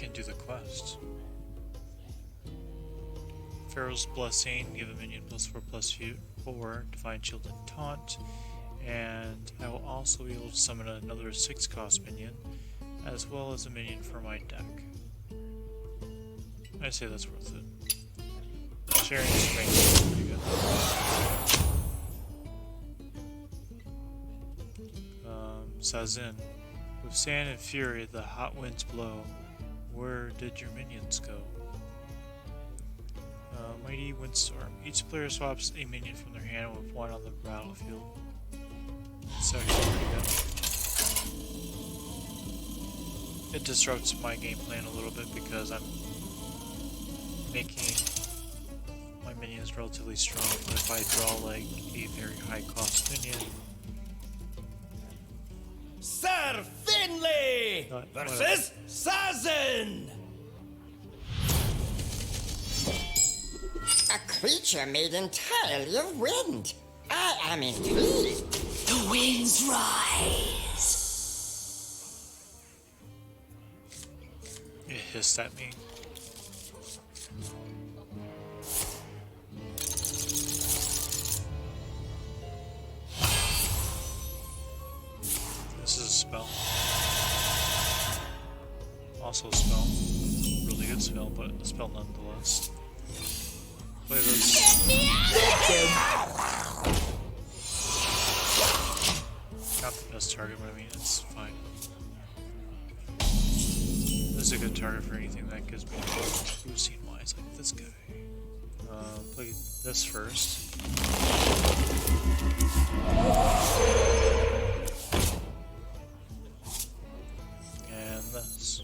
can do the quest. Pharaoh's Blessing, give a minion +4/+4, Divine Shield and Taunt, and I will also be able to summon another 6-cost minion, as well as a minion for my deck. I say that's worth it. Sharing strength is pretty good. Sazin. With sand and fury, the hot winds blow. Where did your minions go? Mighty Windstorm. Each player swaps a minion from their hand with one on the battlefield. It's actually pretty good. It disrupts my game plan a little bit because I'm making my minions relatively strong, but if I draw like a very high cost minion, Sir Finley versus Sazin! A creature made entirely of wind. I am intrigued. The winds rise. it hissed at me. This is a spell. Also a spell. Really good spell, but a spell nonetheless. Play this. Not the best target, but I mean, it's fine. This is a good target for anything that gives me boosting wise, like this guy. Play this first. And this.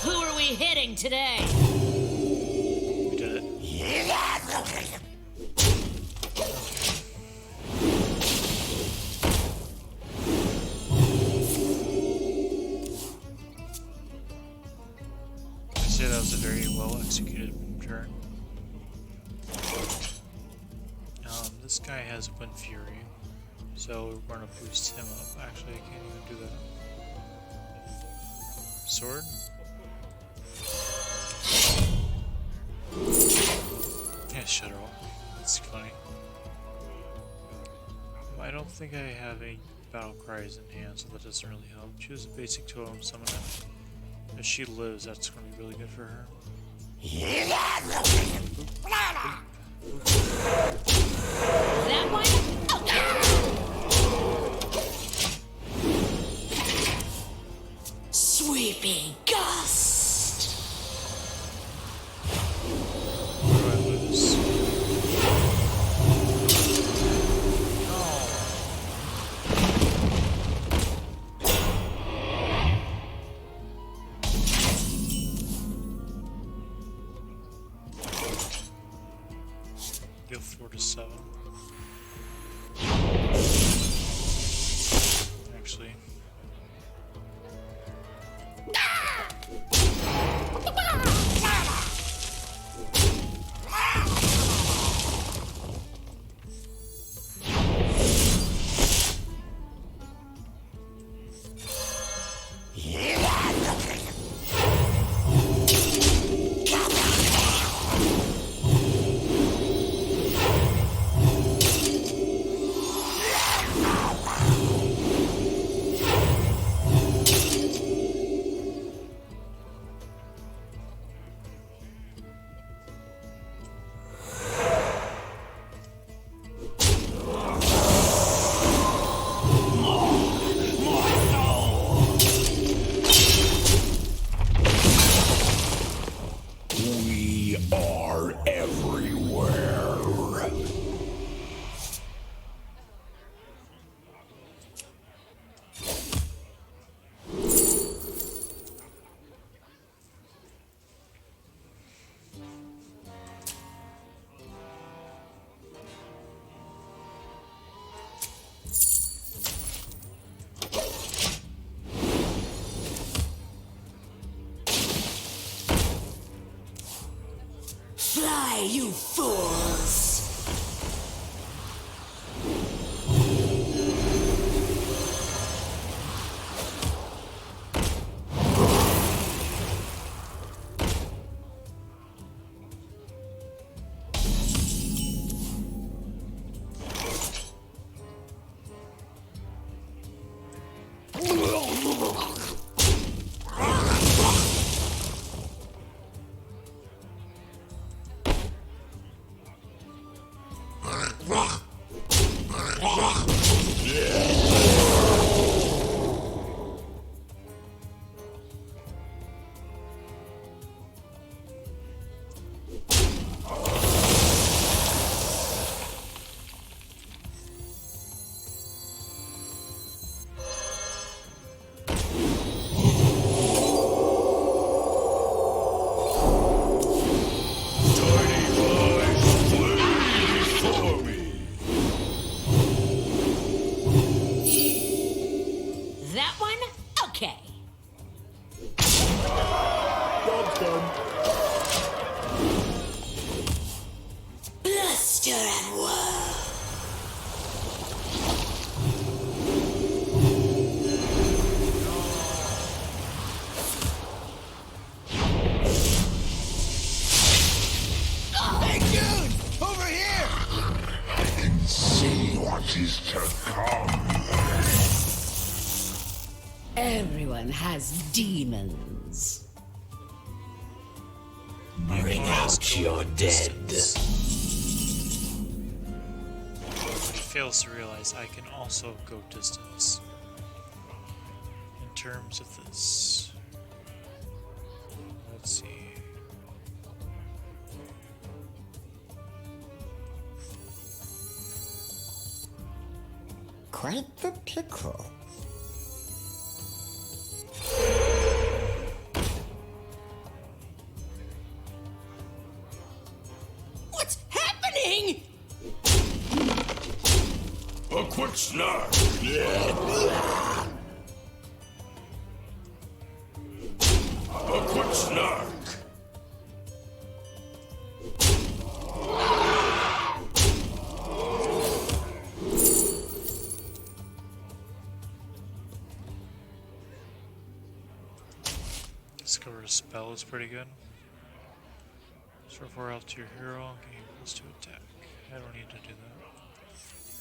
Who are we hitting today? We did it. I'd say that was a very well executed turn. This guy has Wind Fury, so we're gonna boost him up. Actually, I can't even do that. Sword? Yeah, shut her off. That's funny. I don't think I have any battle cries in hand, so that doesn't really help. Choose a basic totem, summon it. If she lives, that's going to be really good for her. That one? Sweeping gust. Where do I lose? Go 4 to 7. Actually. We are everywhere. Fly, you fools! everyone has demons. Bring out your dead. But he fails to realize I can also go distance. In terms of this, let's see. Quite the pickle. What's happening? A quick snark. A quick snark. Discover a spell is pretty good. Restore 4 health to your hero, gain +2 attack. I don't need to do that.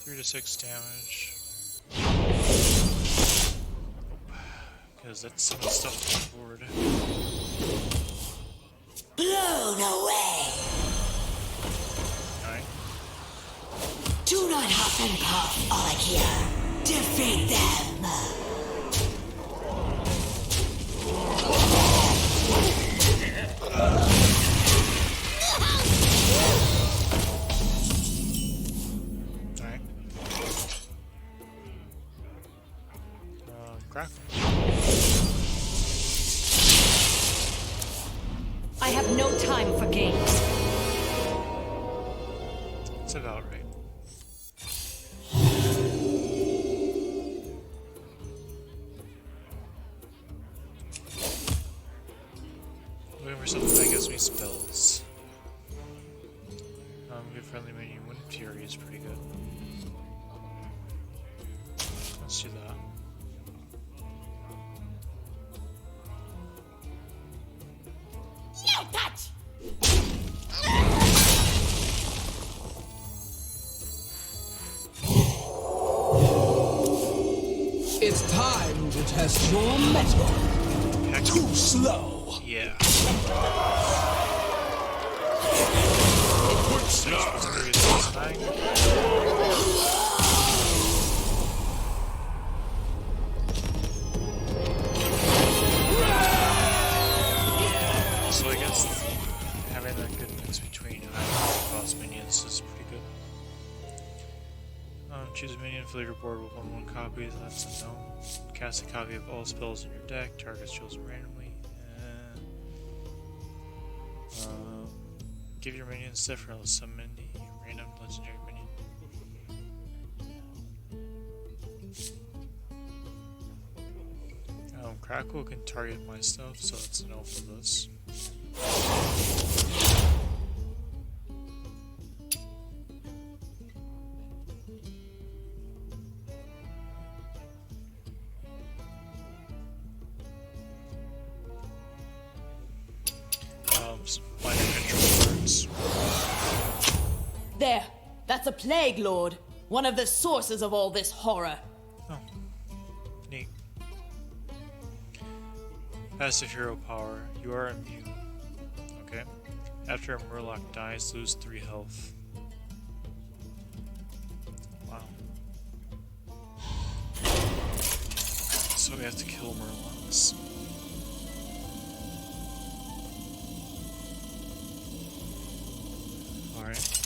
3 to 6 damage. Because that's some of the stuff on the board. Blown away. Alright. Do not huff and puff, Olakia. Defeat them. Alright. Crack. I have no time for games. That's about right. Looking for something that gives me spells. Good friendly minion. Wind Fury is pretty good. Let's do that. No touch! It's time to test your metal. Heck, Too slow. yeah. Quick snark. So I guess having that good mix between high and boss minions is pretty good. Choose a minion for leaderboard with 1/1 copies, that's a no. Cast a copy of all spells in your deck, targets chosen randomly. Give your minions different, summon a random legendary minion. Crackle can target my stuff, so that's a no for this. Minor control cards. There. That's a plague lord. One of the sources of all this horror. Oh, neat. Passive hero power. You are immune. Okay. After a Murloc dies, lose 3 health. Wow. So we have to kill Murlocs. Alright.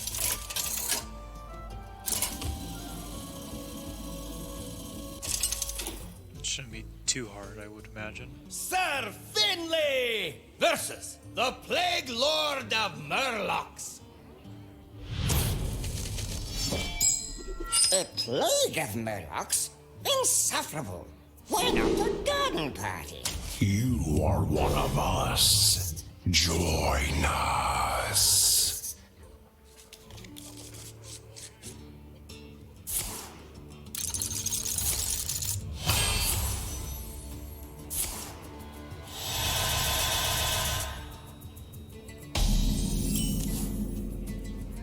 It shouldn't be too hard, I would imagine. Sir Finley versus the Plague Lord of Murlocs. A plague of Murlocs? Insufferable. Why not a garden party? You are one of us. Join us.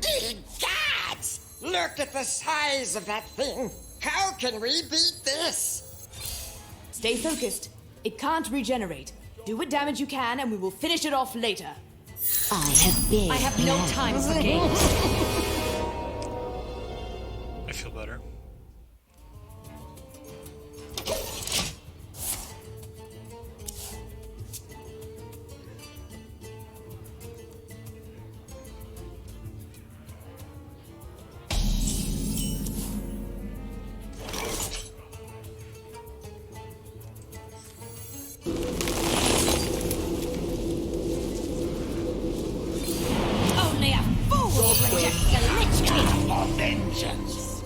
Ye gods! Look at the size of that thing. How can we beat this? Stay focused. It can't regenerate. Do what damage you can, and we will finish it off later. I have no time for games. I feel better. Only a fool rejects the Lich King. For vengeance.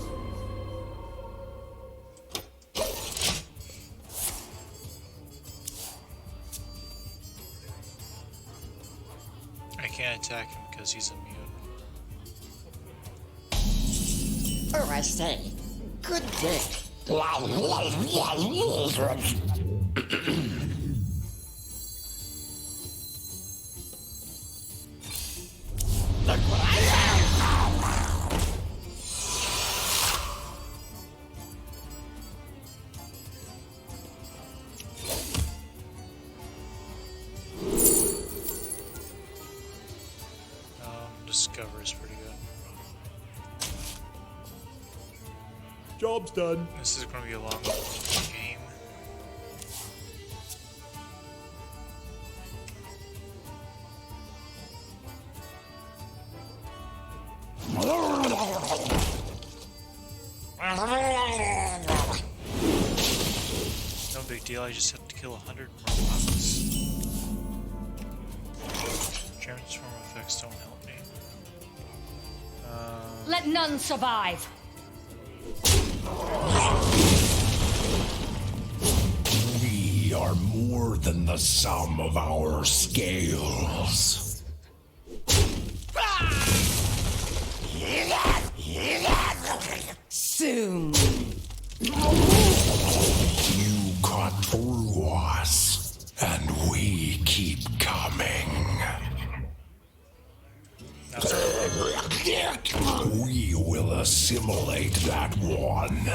I can't attack him because he's immune. Oh, I say. Good day. Look what I found. Discover is pretty good. Job's done. This is going to be a long game. No big deal, I just have to kill 100 more rocks. Transform effects don't help me. Let none survive. We are more than the sum of our scales. Soon. You cut through us, and we keep coming. We will assimilate that one.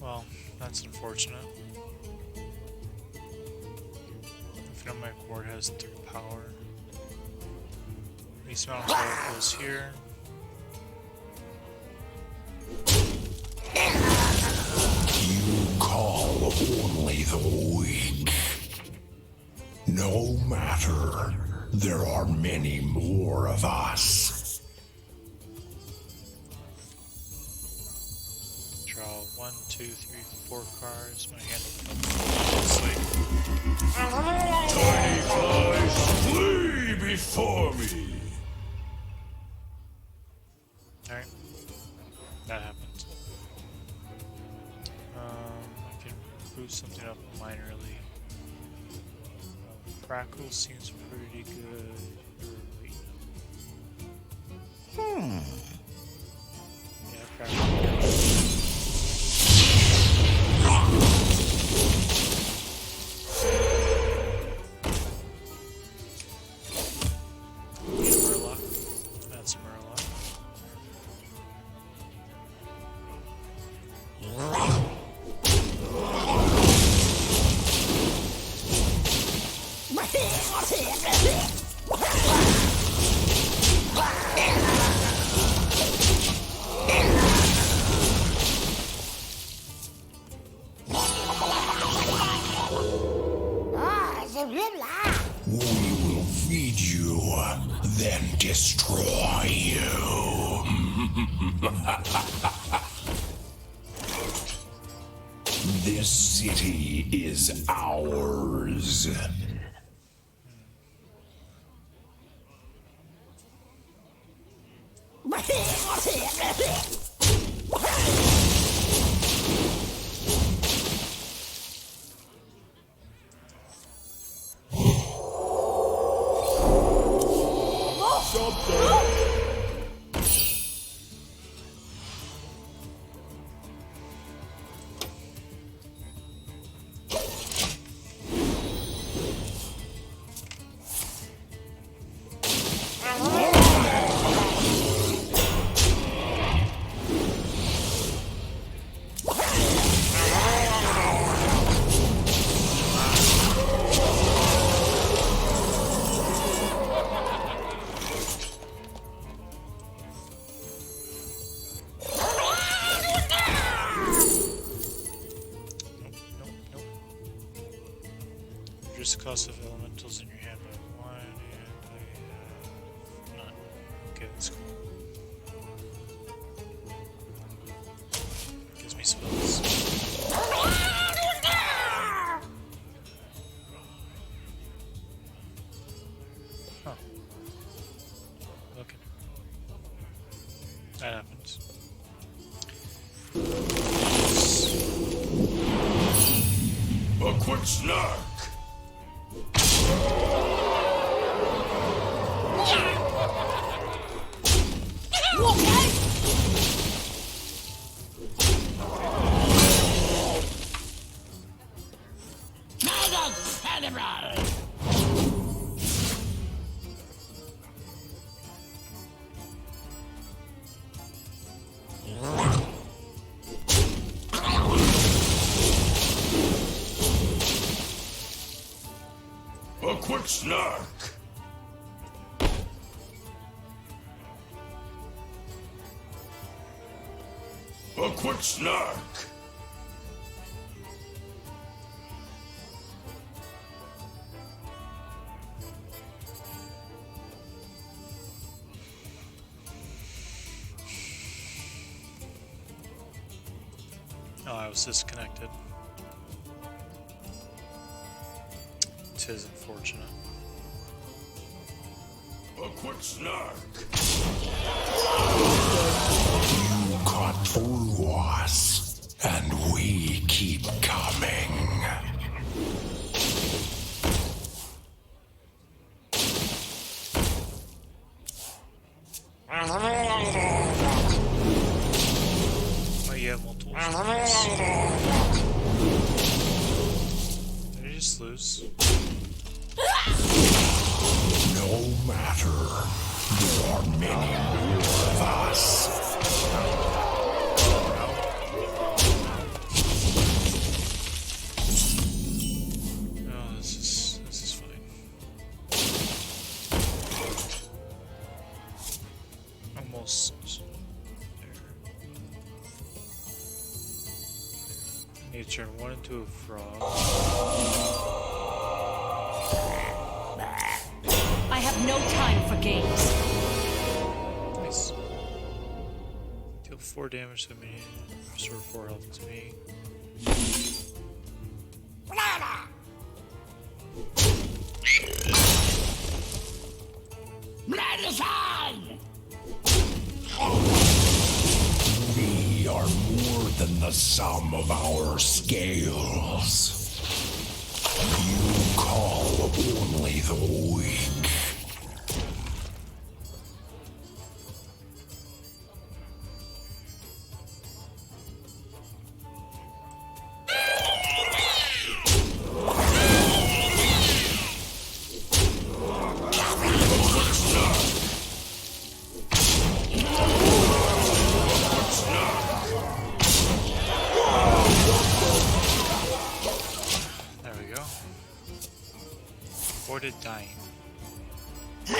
Well, that's unfortunate. Infinite my board has 3 power. Least amount of power goes here. You call only the weak. No matter, there are many more of us. Draw 1, 2, 3, 4 cards. My hand will Tiny flies, flee before me. Alright. That happens. I can boost something up minorly. Crackle seems pretty good early. Yeah, Crackle. Murloc. That's a Murloc. We will feed you, then destroy you. This city is ours. cost of elementals in your hand by 1, and I have none. Okay, that's cool. Gives me spells. Huh. Okay. That happens. A quick snark. A quick snark. A quick snark. Oh, I was disconnected. 'Tis unfortunate. A quick snark. You cut through us, and we keep coming. Oh, you have multiple shots. Did I just lose? No matter, there are many more of us. Oh, this is fine. Almost there. I need to turn one into a frog. I have no time for games. Nice. Deal 4 damage to me. Restore 4 health to me. We are more than the sum of our scales. You call only the weak. There we go. Avoided dying. Oh.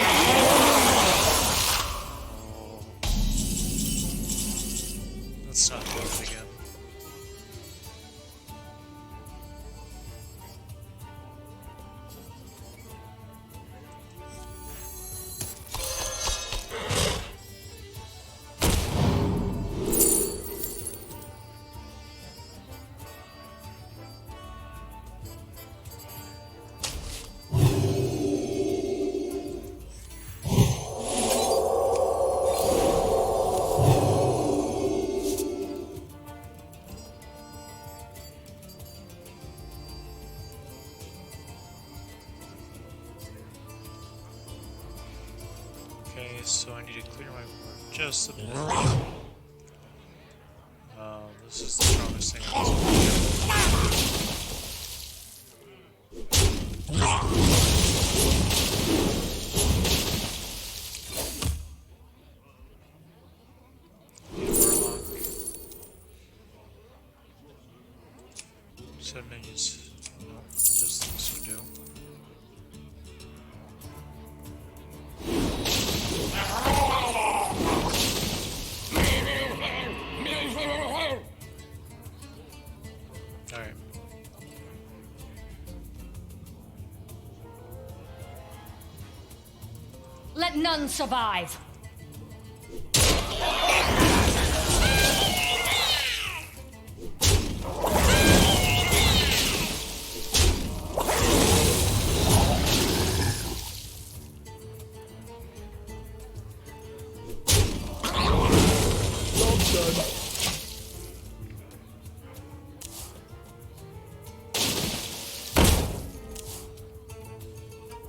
Let's not do it again. Okay, so I need to clear my board just a bit. This is the strongest thing I Said minions. No, just things to do. Alright. Let none survive.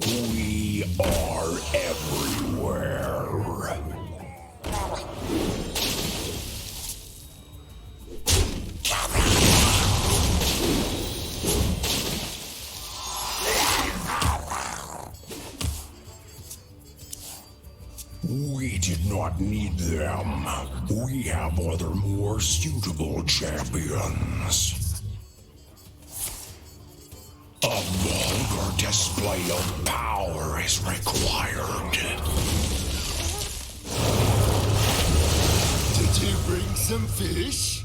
We are everywhere. We did not need them. We have other more suitable champions. A vulgar display of power is required. Did you bring some fish?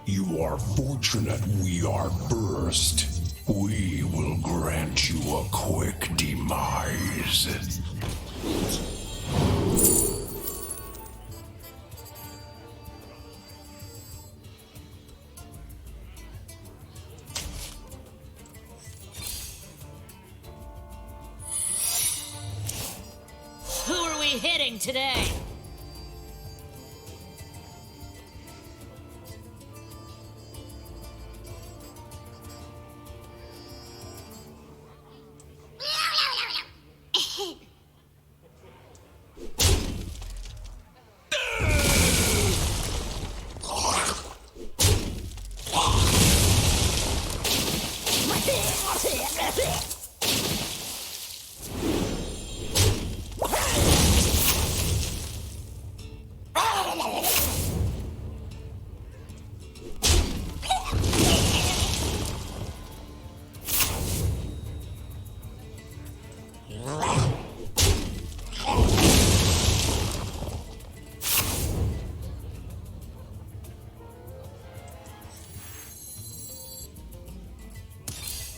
You are fortunate we are first. We will grant you a quick demise. Who are we hitting today?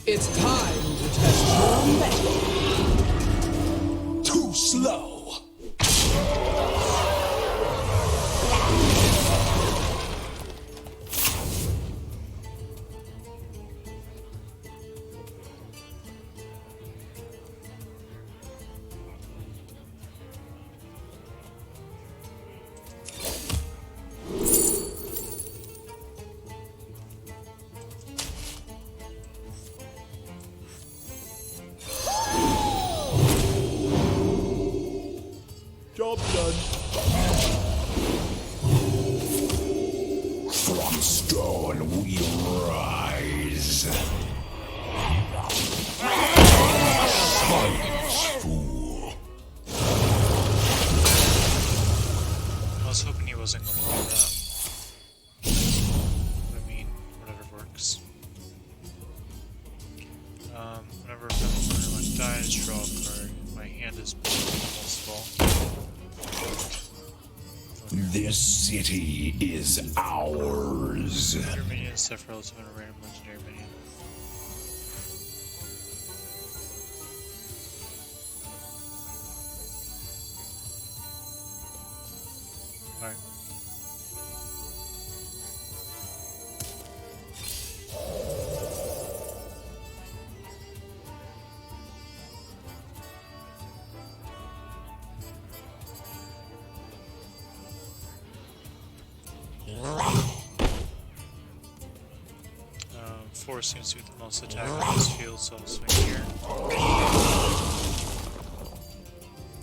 It's time to test your metal. Too slow. Job done. From stone we rise. Silence, fool. I was hoping he wasn't going to do that. I mean, whatever works. Whenever everyone dies, draw a card. My hand is almost full. This city is ours. Your minions suffer relative and a random legendary minion. Alright. Four seems to be the most attack on this field, so I'll swing here.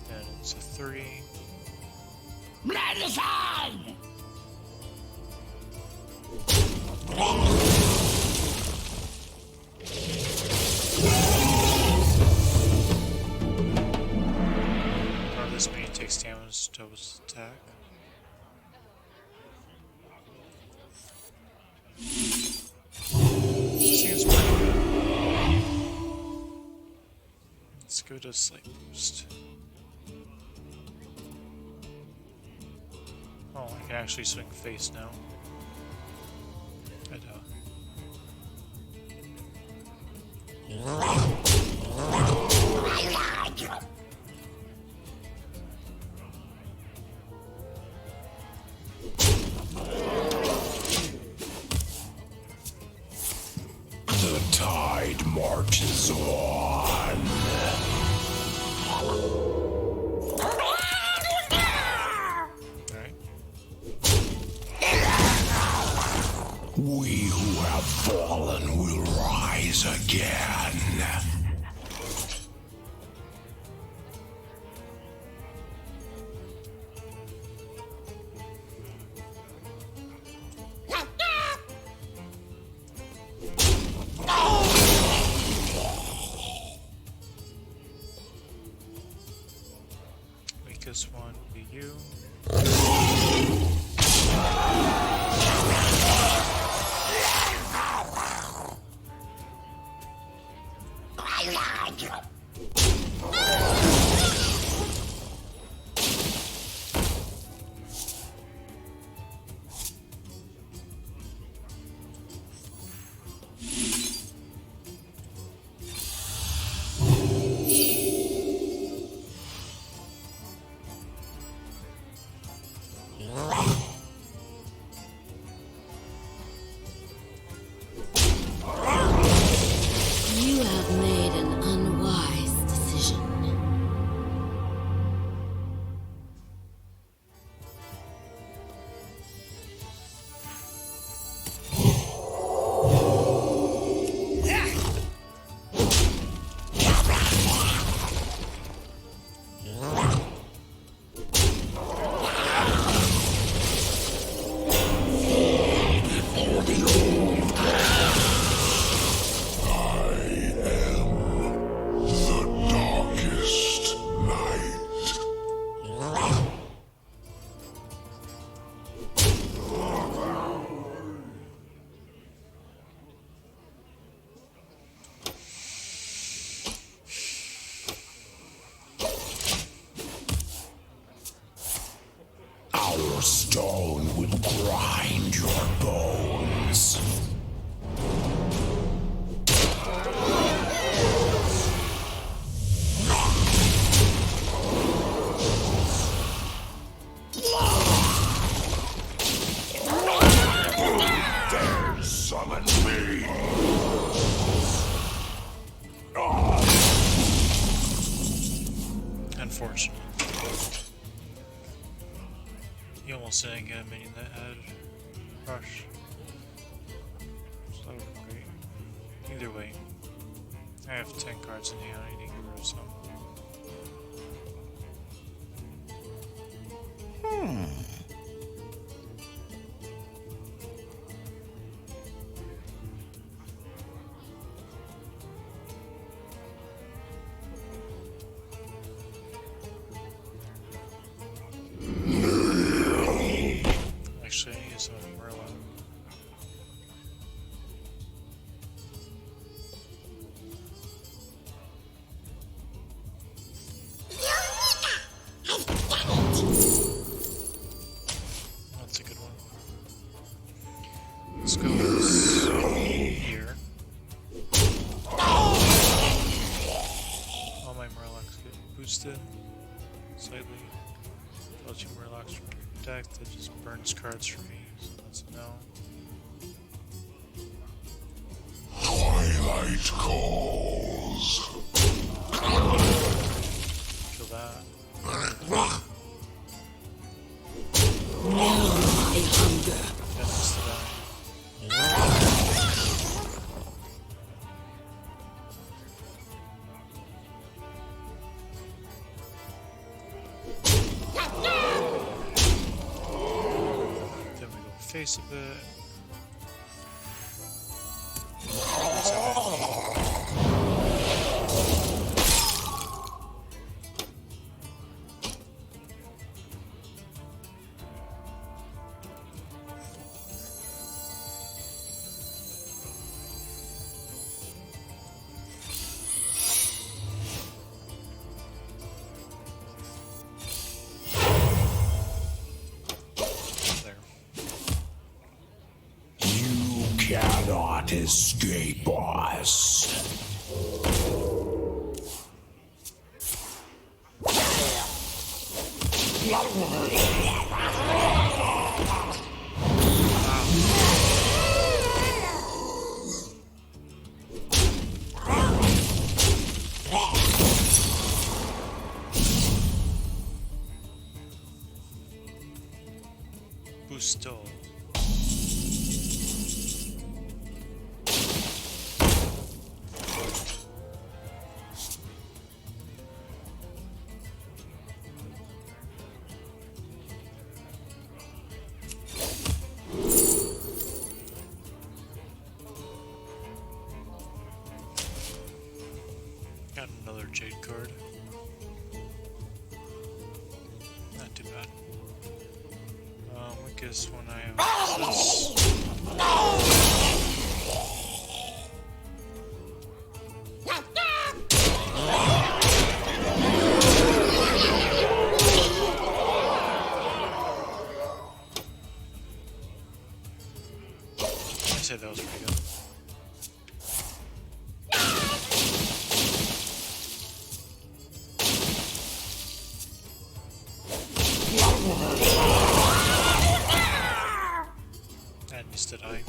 And it's a 3. Or this minion takes damage to its attack. Seems pretty good. go to sleep boost. Oh, I can actually swing face now. I doubt. The tide marches on. Alright. We who have fallen will rise again. Weakest one would be you. You have made an unwise decision. The darkest night. Our stone will grind your bones. Dare summon me. Unfortunate. You almost didn't get a minion that had rush. So that would be great. Either way, I have 10 cards in hand. I need to get rid of some. Actually, I need some Merlin. That's a good one. Let's go here. All my Murlocs get boosted slightly. All 2 Murlocs from your deck that just burns cards for me, so that's a no. Twilight calls. Kill that. A hunger. That's the die. Then we go face a bit. cannot escape us. Busto. Got another jade card. Not too bad. Weakest one I have this. I say that was pretty good. That needs to die.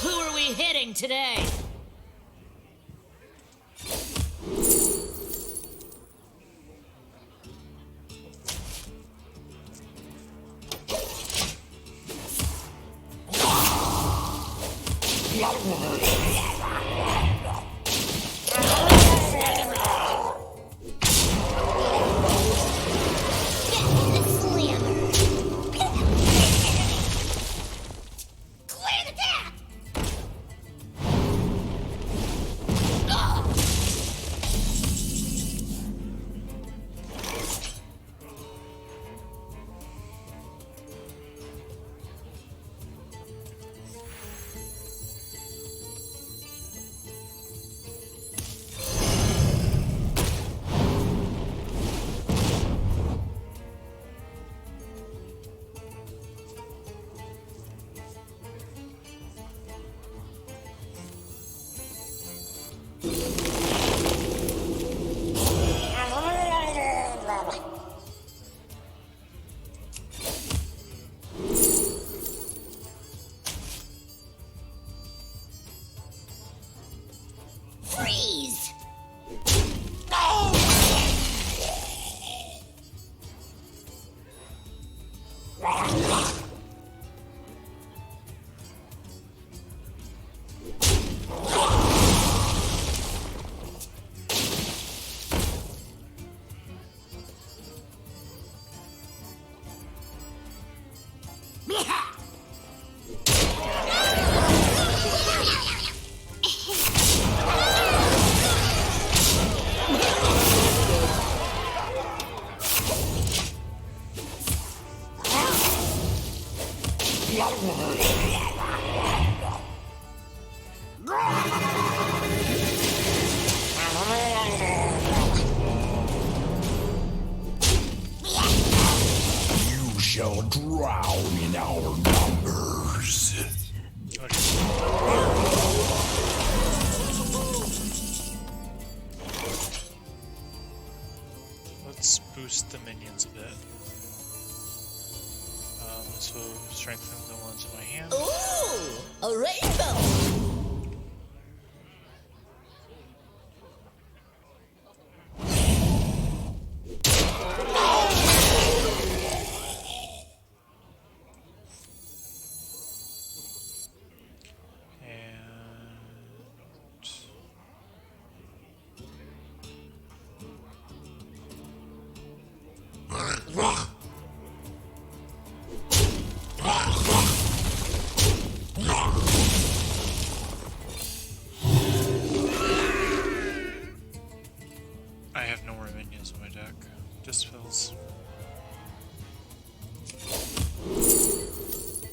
Who are we hitting today? Freeze! drown in our numbers. Let's boost the minions a bit. This will strengthen the ones in my hand. Ooh, a rainbow! I have no more minions in my deck. Just fills.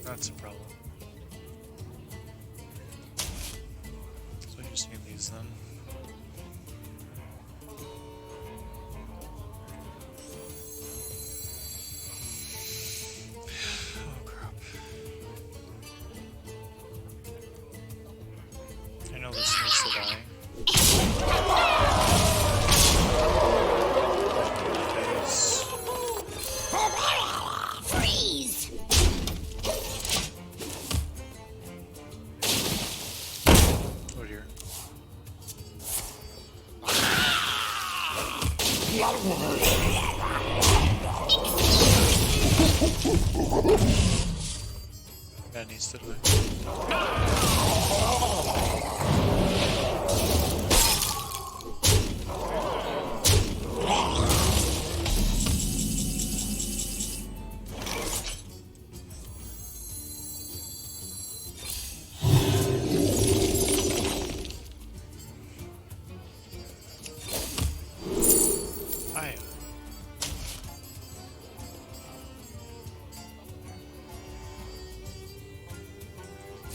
That's a problem. So I just need these then. Oh crap. I know this needs to die. Freeze! Oh dear. That needs to die.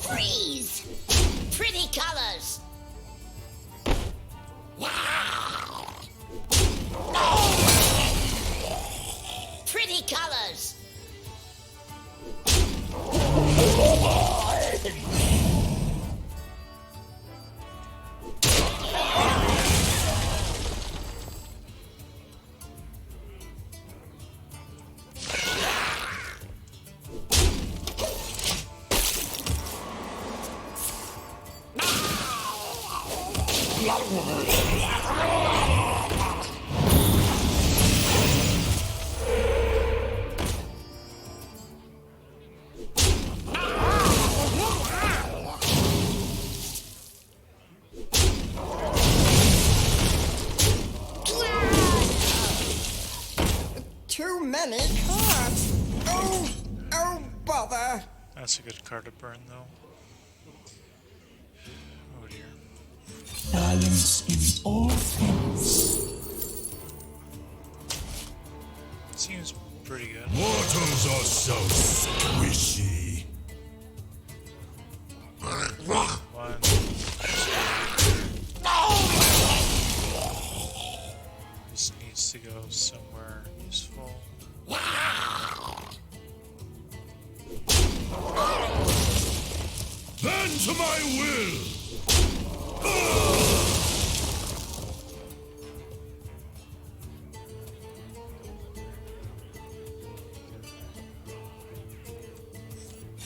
Freeze! Pretty colors! Pretty colors! Too many cards. Oh, bother. That's a good card to burn though. Oh dear. Balance in all things. Seems pretty good. Mortals are so squishy. One. This needs to go somewhere useful. Then to my will!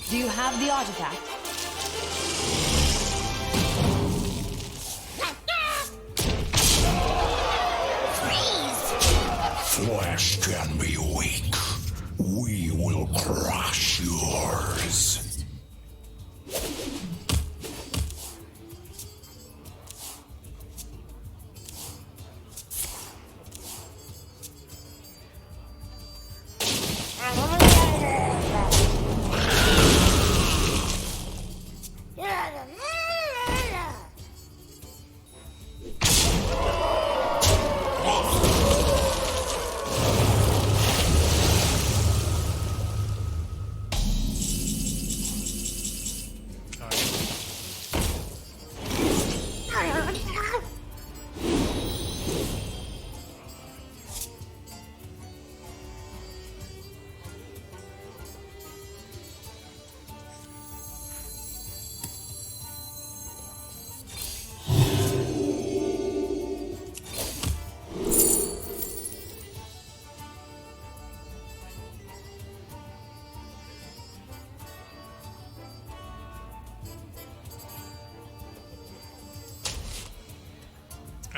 Do you have the artifact? Flesh can be weak. We will crush yours.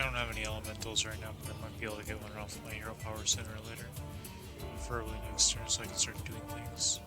I don't have any elementals right now, but I might be able to get one off my hero power sooner or later. Preferably next turn so I can start doing things.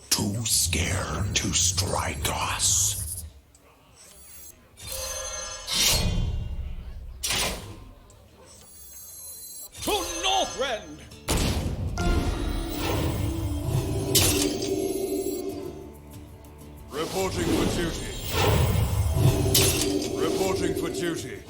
Too scared to strike us. To Northrend! Reporting for duty. Reporting for duty.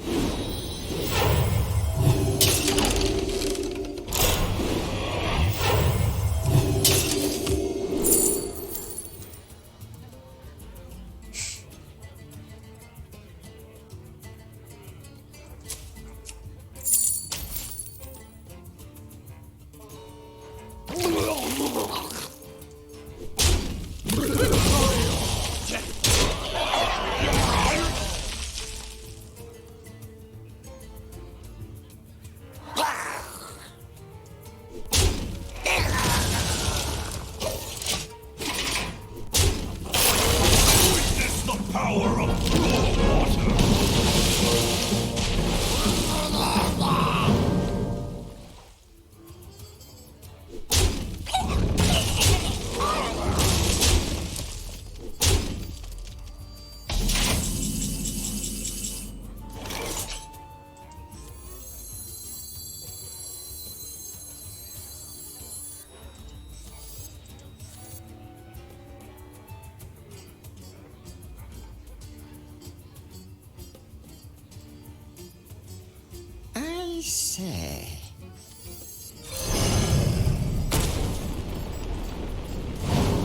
I say.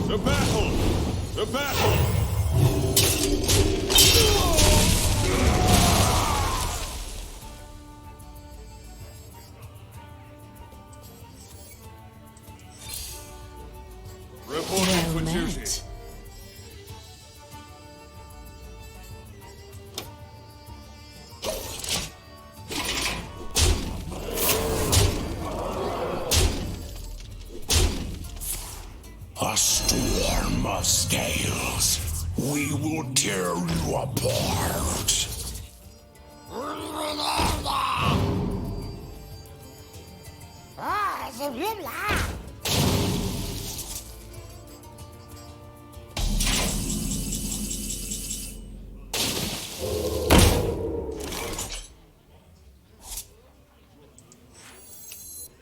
The battle! The battle! scales. We will tear you apart.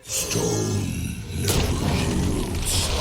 Stone never yields.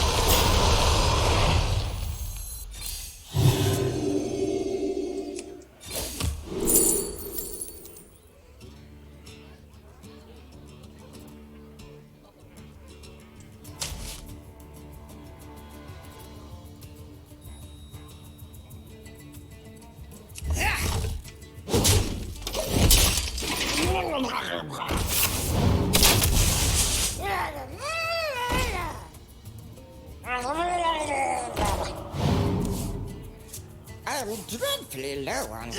I'm dreadfully low on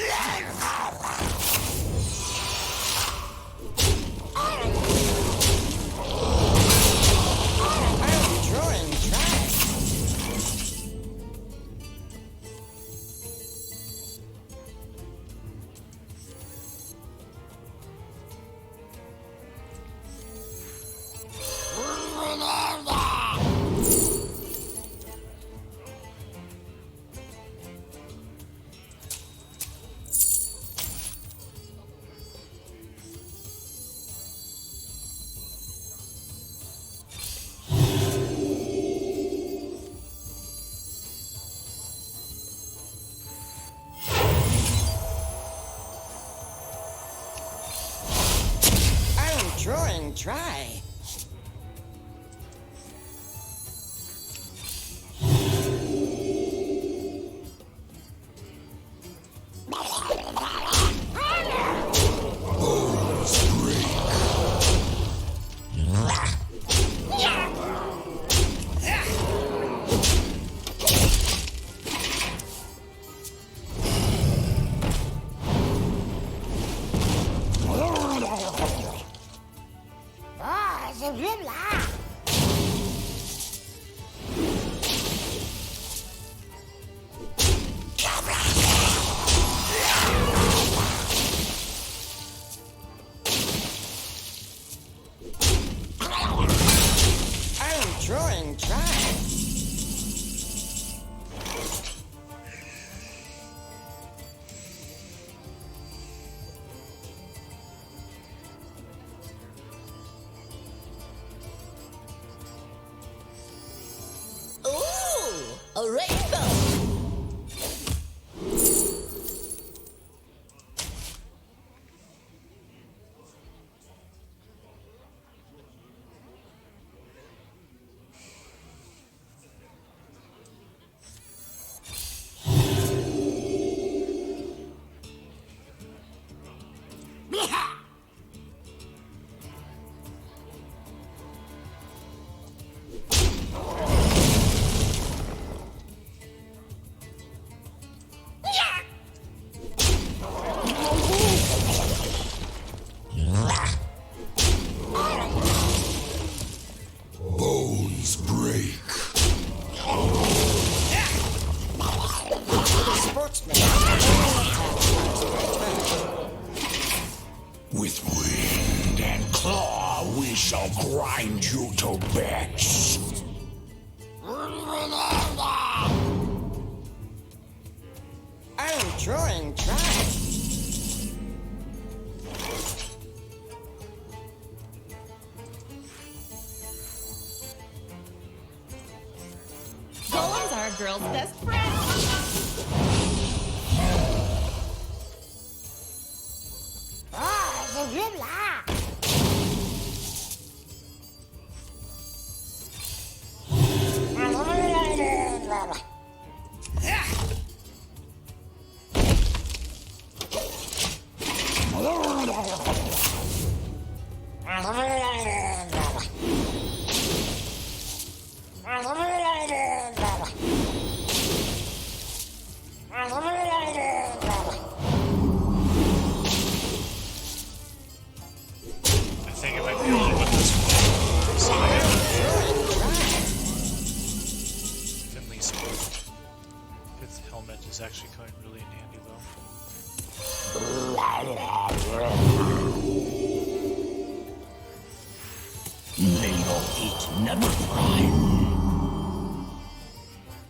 I'm drawing trash. Drawing dry. Drawing dry. Ooh, a rainbow. Bones break. With wind and claw, we shall grind you to bits. I'm drawing dry. Golems are a girl's best friend. I think I might be able to win this one. Finley's another crime.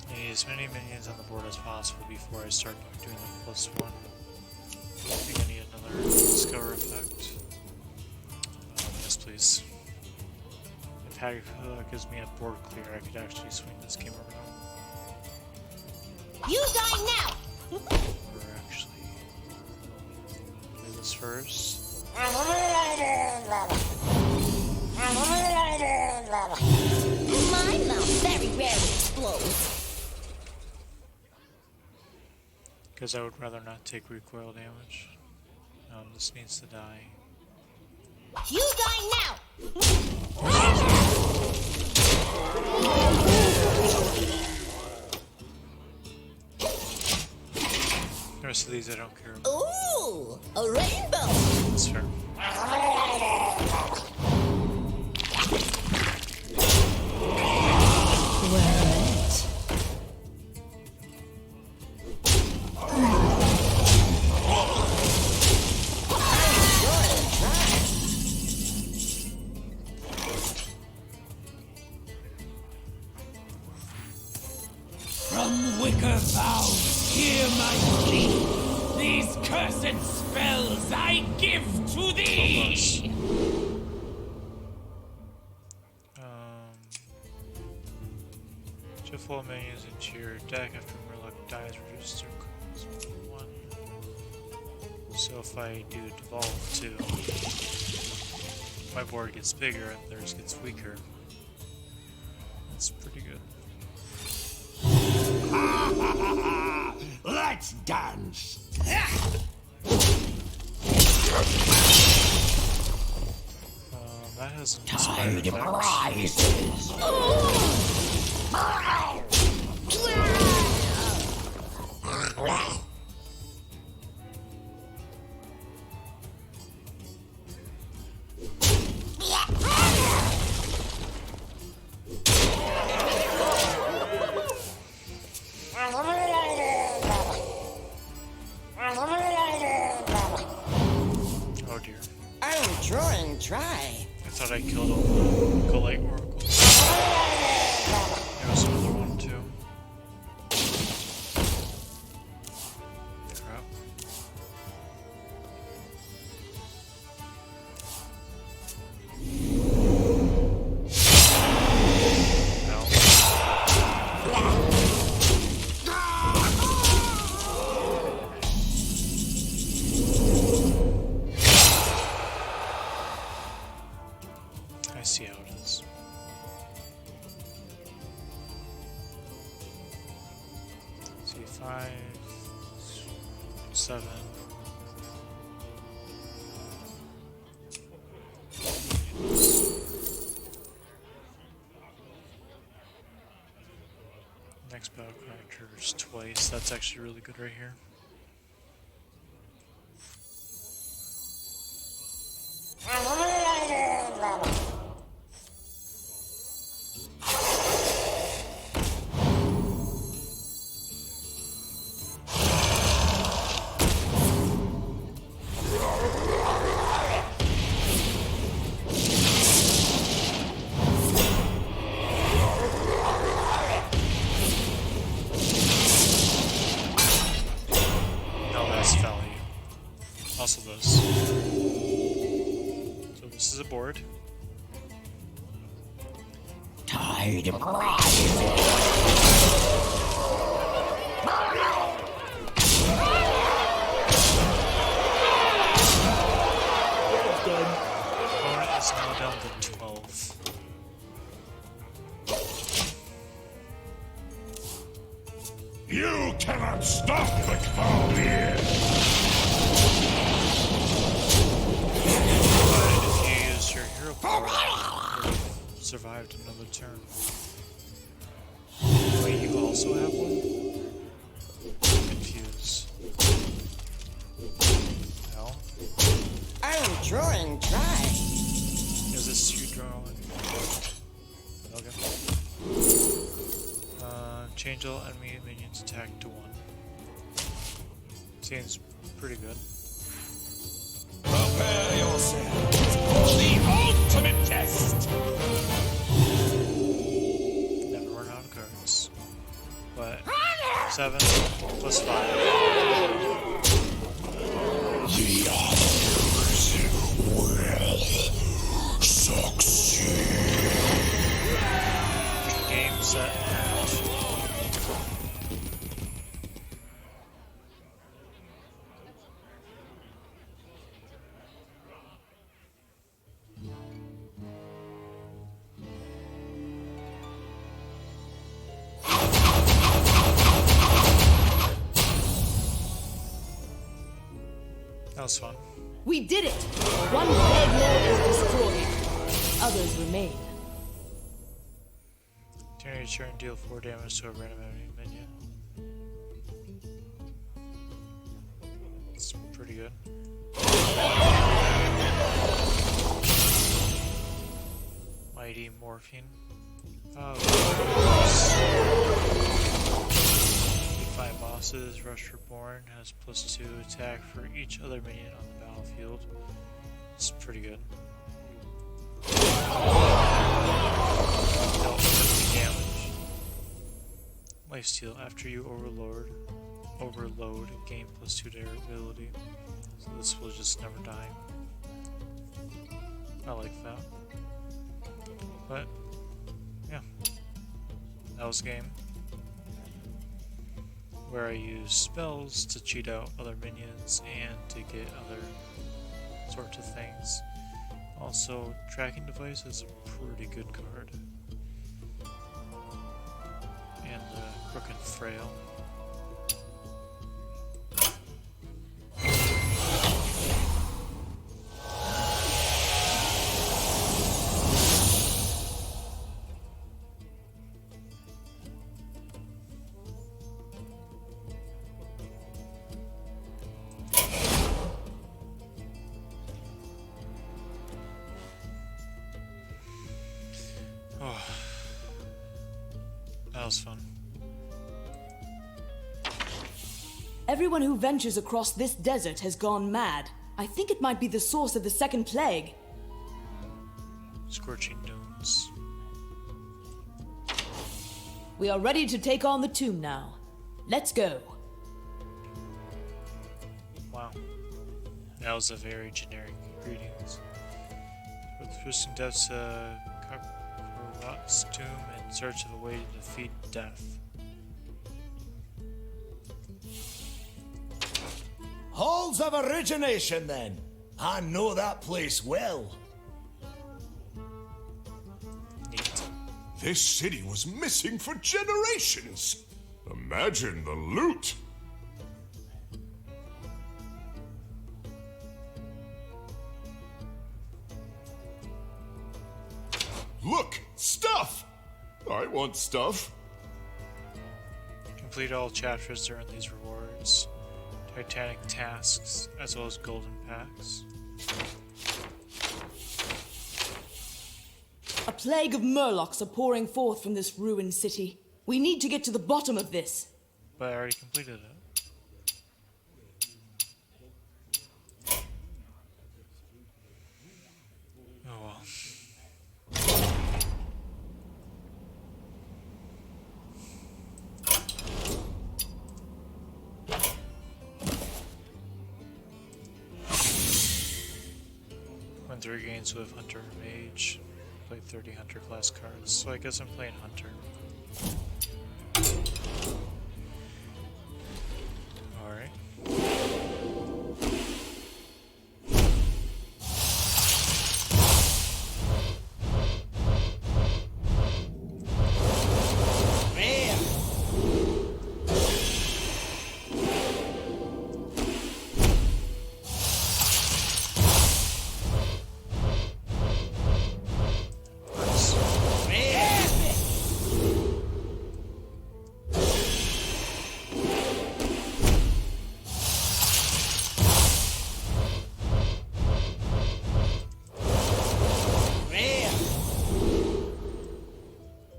I need as many minions on the board as possible before I start doing the +1. I think I need another discover effect. Yes, please. If Hag gives me a board clear, I could actually swing this game around. You die now! Or actually, do this first. My mouth very rarely explodes. Because I would rather not take recoil damage. This needs to die. You die now! The rest of these I don't care about. Ooh, a rainbow! That's fair. From wicker vows, hear my plea. These cursed spells I give to thee. Shift all minions into your deck after Murloc dies, reduce their cost by 1. So if I do devolve too, my board gets bigger and theirs gets weaker. That's pretty good. Let's dance. That has an Tide inspired effect. rises. Oh dear. I'm drawing dry. I thought I killed all the Galate Oracles. There was another one too. Crap. I see how it is. See, 5, 7. Next battle cry triggers twice. That's actually really good right here. No, that's value. Also this. So this is a board. Tide rises. Opponent is now down to 12. You cannot stop the Cavalier! But if you use your hero power, you would have survived another turn. Wait, you also have one? I'm confused. No? I'm drawing dry. Is this you drawing? Okay. Change all enemy minions attack to 1. Seems pretty good. Prepare yourselves for the ultimate test. 7 plus 5. The others will succeed. Game, set, match. That was fun. We did it! One plague lord is destroyed. Others remain. During your turn, deal 4 damage to a random enemy minion. It's pretty good. Mighty Morphine. Oh, defeat 5 bosses. Rush Reborn has +2 attack for each other minion on the battlefield. It's pretty good. Dealt 50 damage. Lifesteal. After you overload, gain +2 durability. So this will just never die. I like that. But yeah, that was a game where I use spells to cheat out other minions and to get other sorts of things. Also, tracking device is a pretty good card. And Crook and Frail. Oh, that was fun. Everyone who ventures across this desert has gone mad. I think it might be the source of the second plague. Scorching Dunes. We are ready to take on the tomb now. Let's go. Wow. That was a very generic greetings. With twisting deaths, Kakarot's tomb in search of a way to defeat death. Halls of Origination, then. I know that place well. Neat. This city was missing for generations. Imagine the loot. Look, stuff! I want stuff. Complete all chapters to earn these rewards. Titanic tasks, as well as golden packs. A plague of murlocs are pouring forth from this ruined city. We need to get to the bottom of this. But I already completed it. Oh well. Win 3 games with Hunter and Mage. Played 30 Hunter class cards, so I guess I'm playing Hunter. Alright.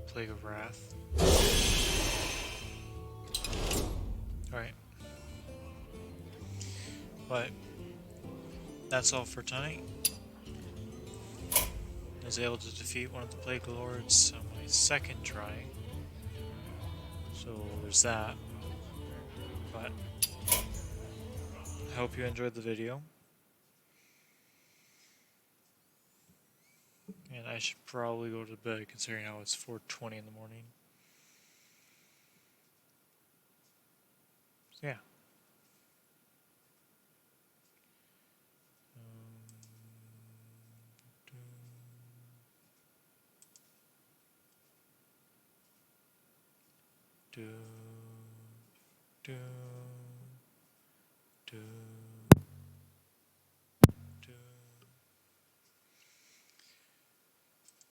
Plague of Wrath. Alright. But that's all for tonight. I was able to defeat one of the Plague Lords on my second try. So there's that. But I hope you enjoyed the video. And I should probably go to bed considering how it's 4:20 in the morning. So yeah. Do, do, do.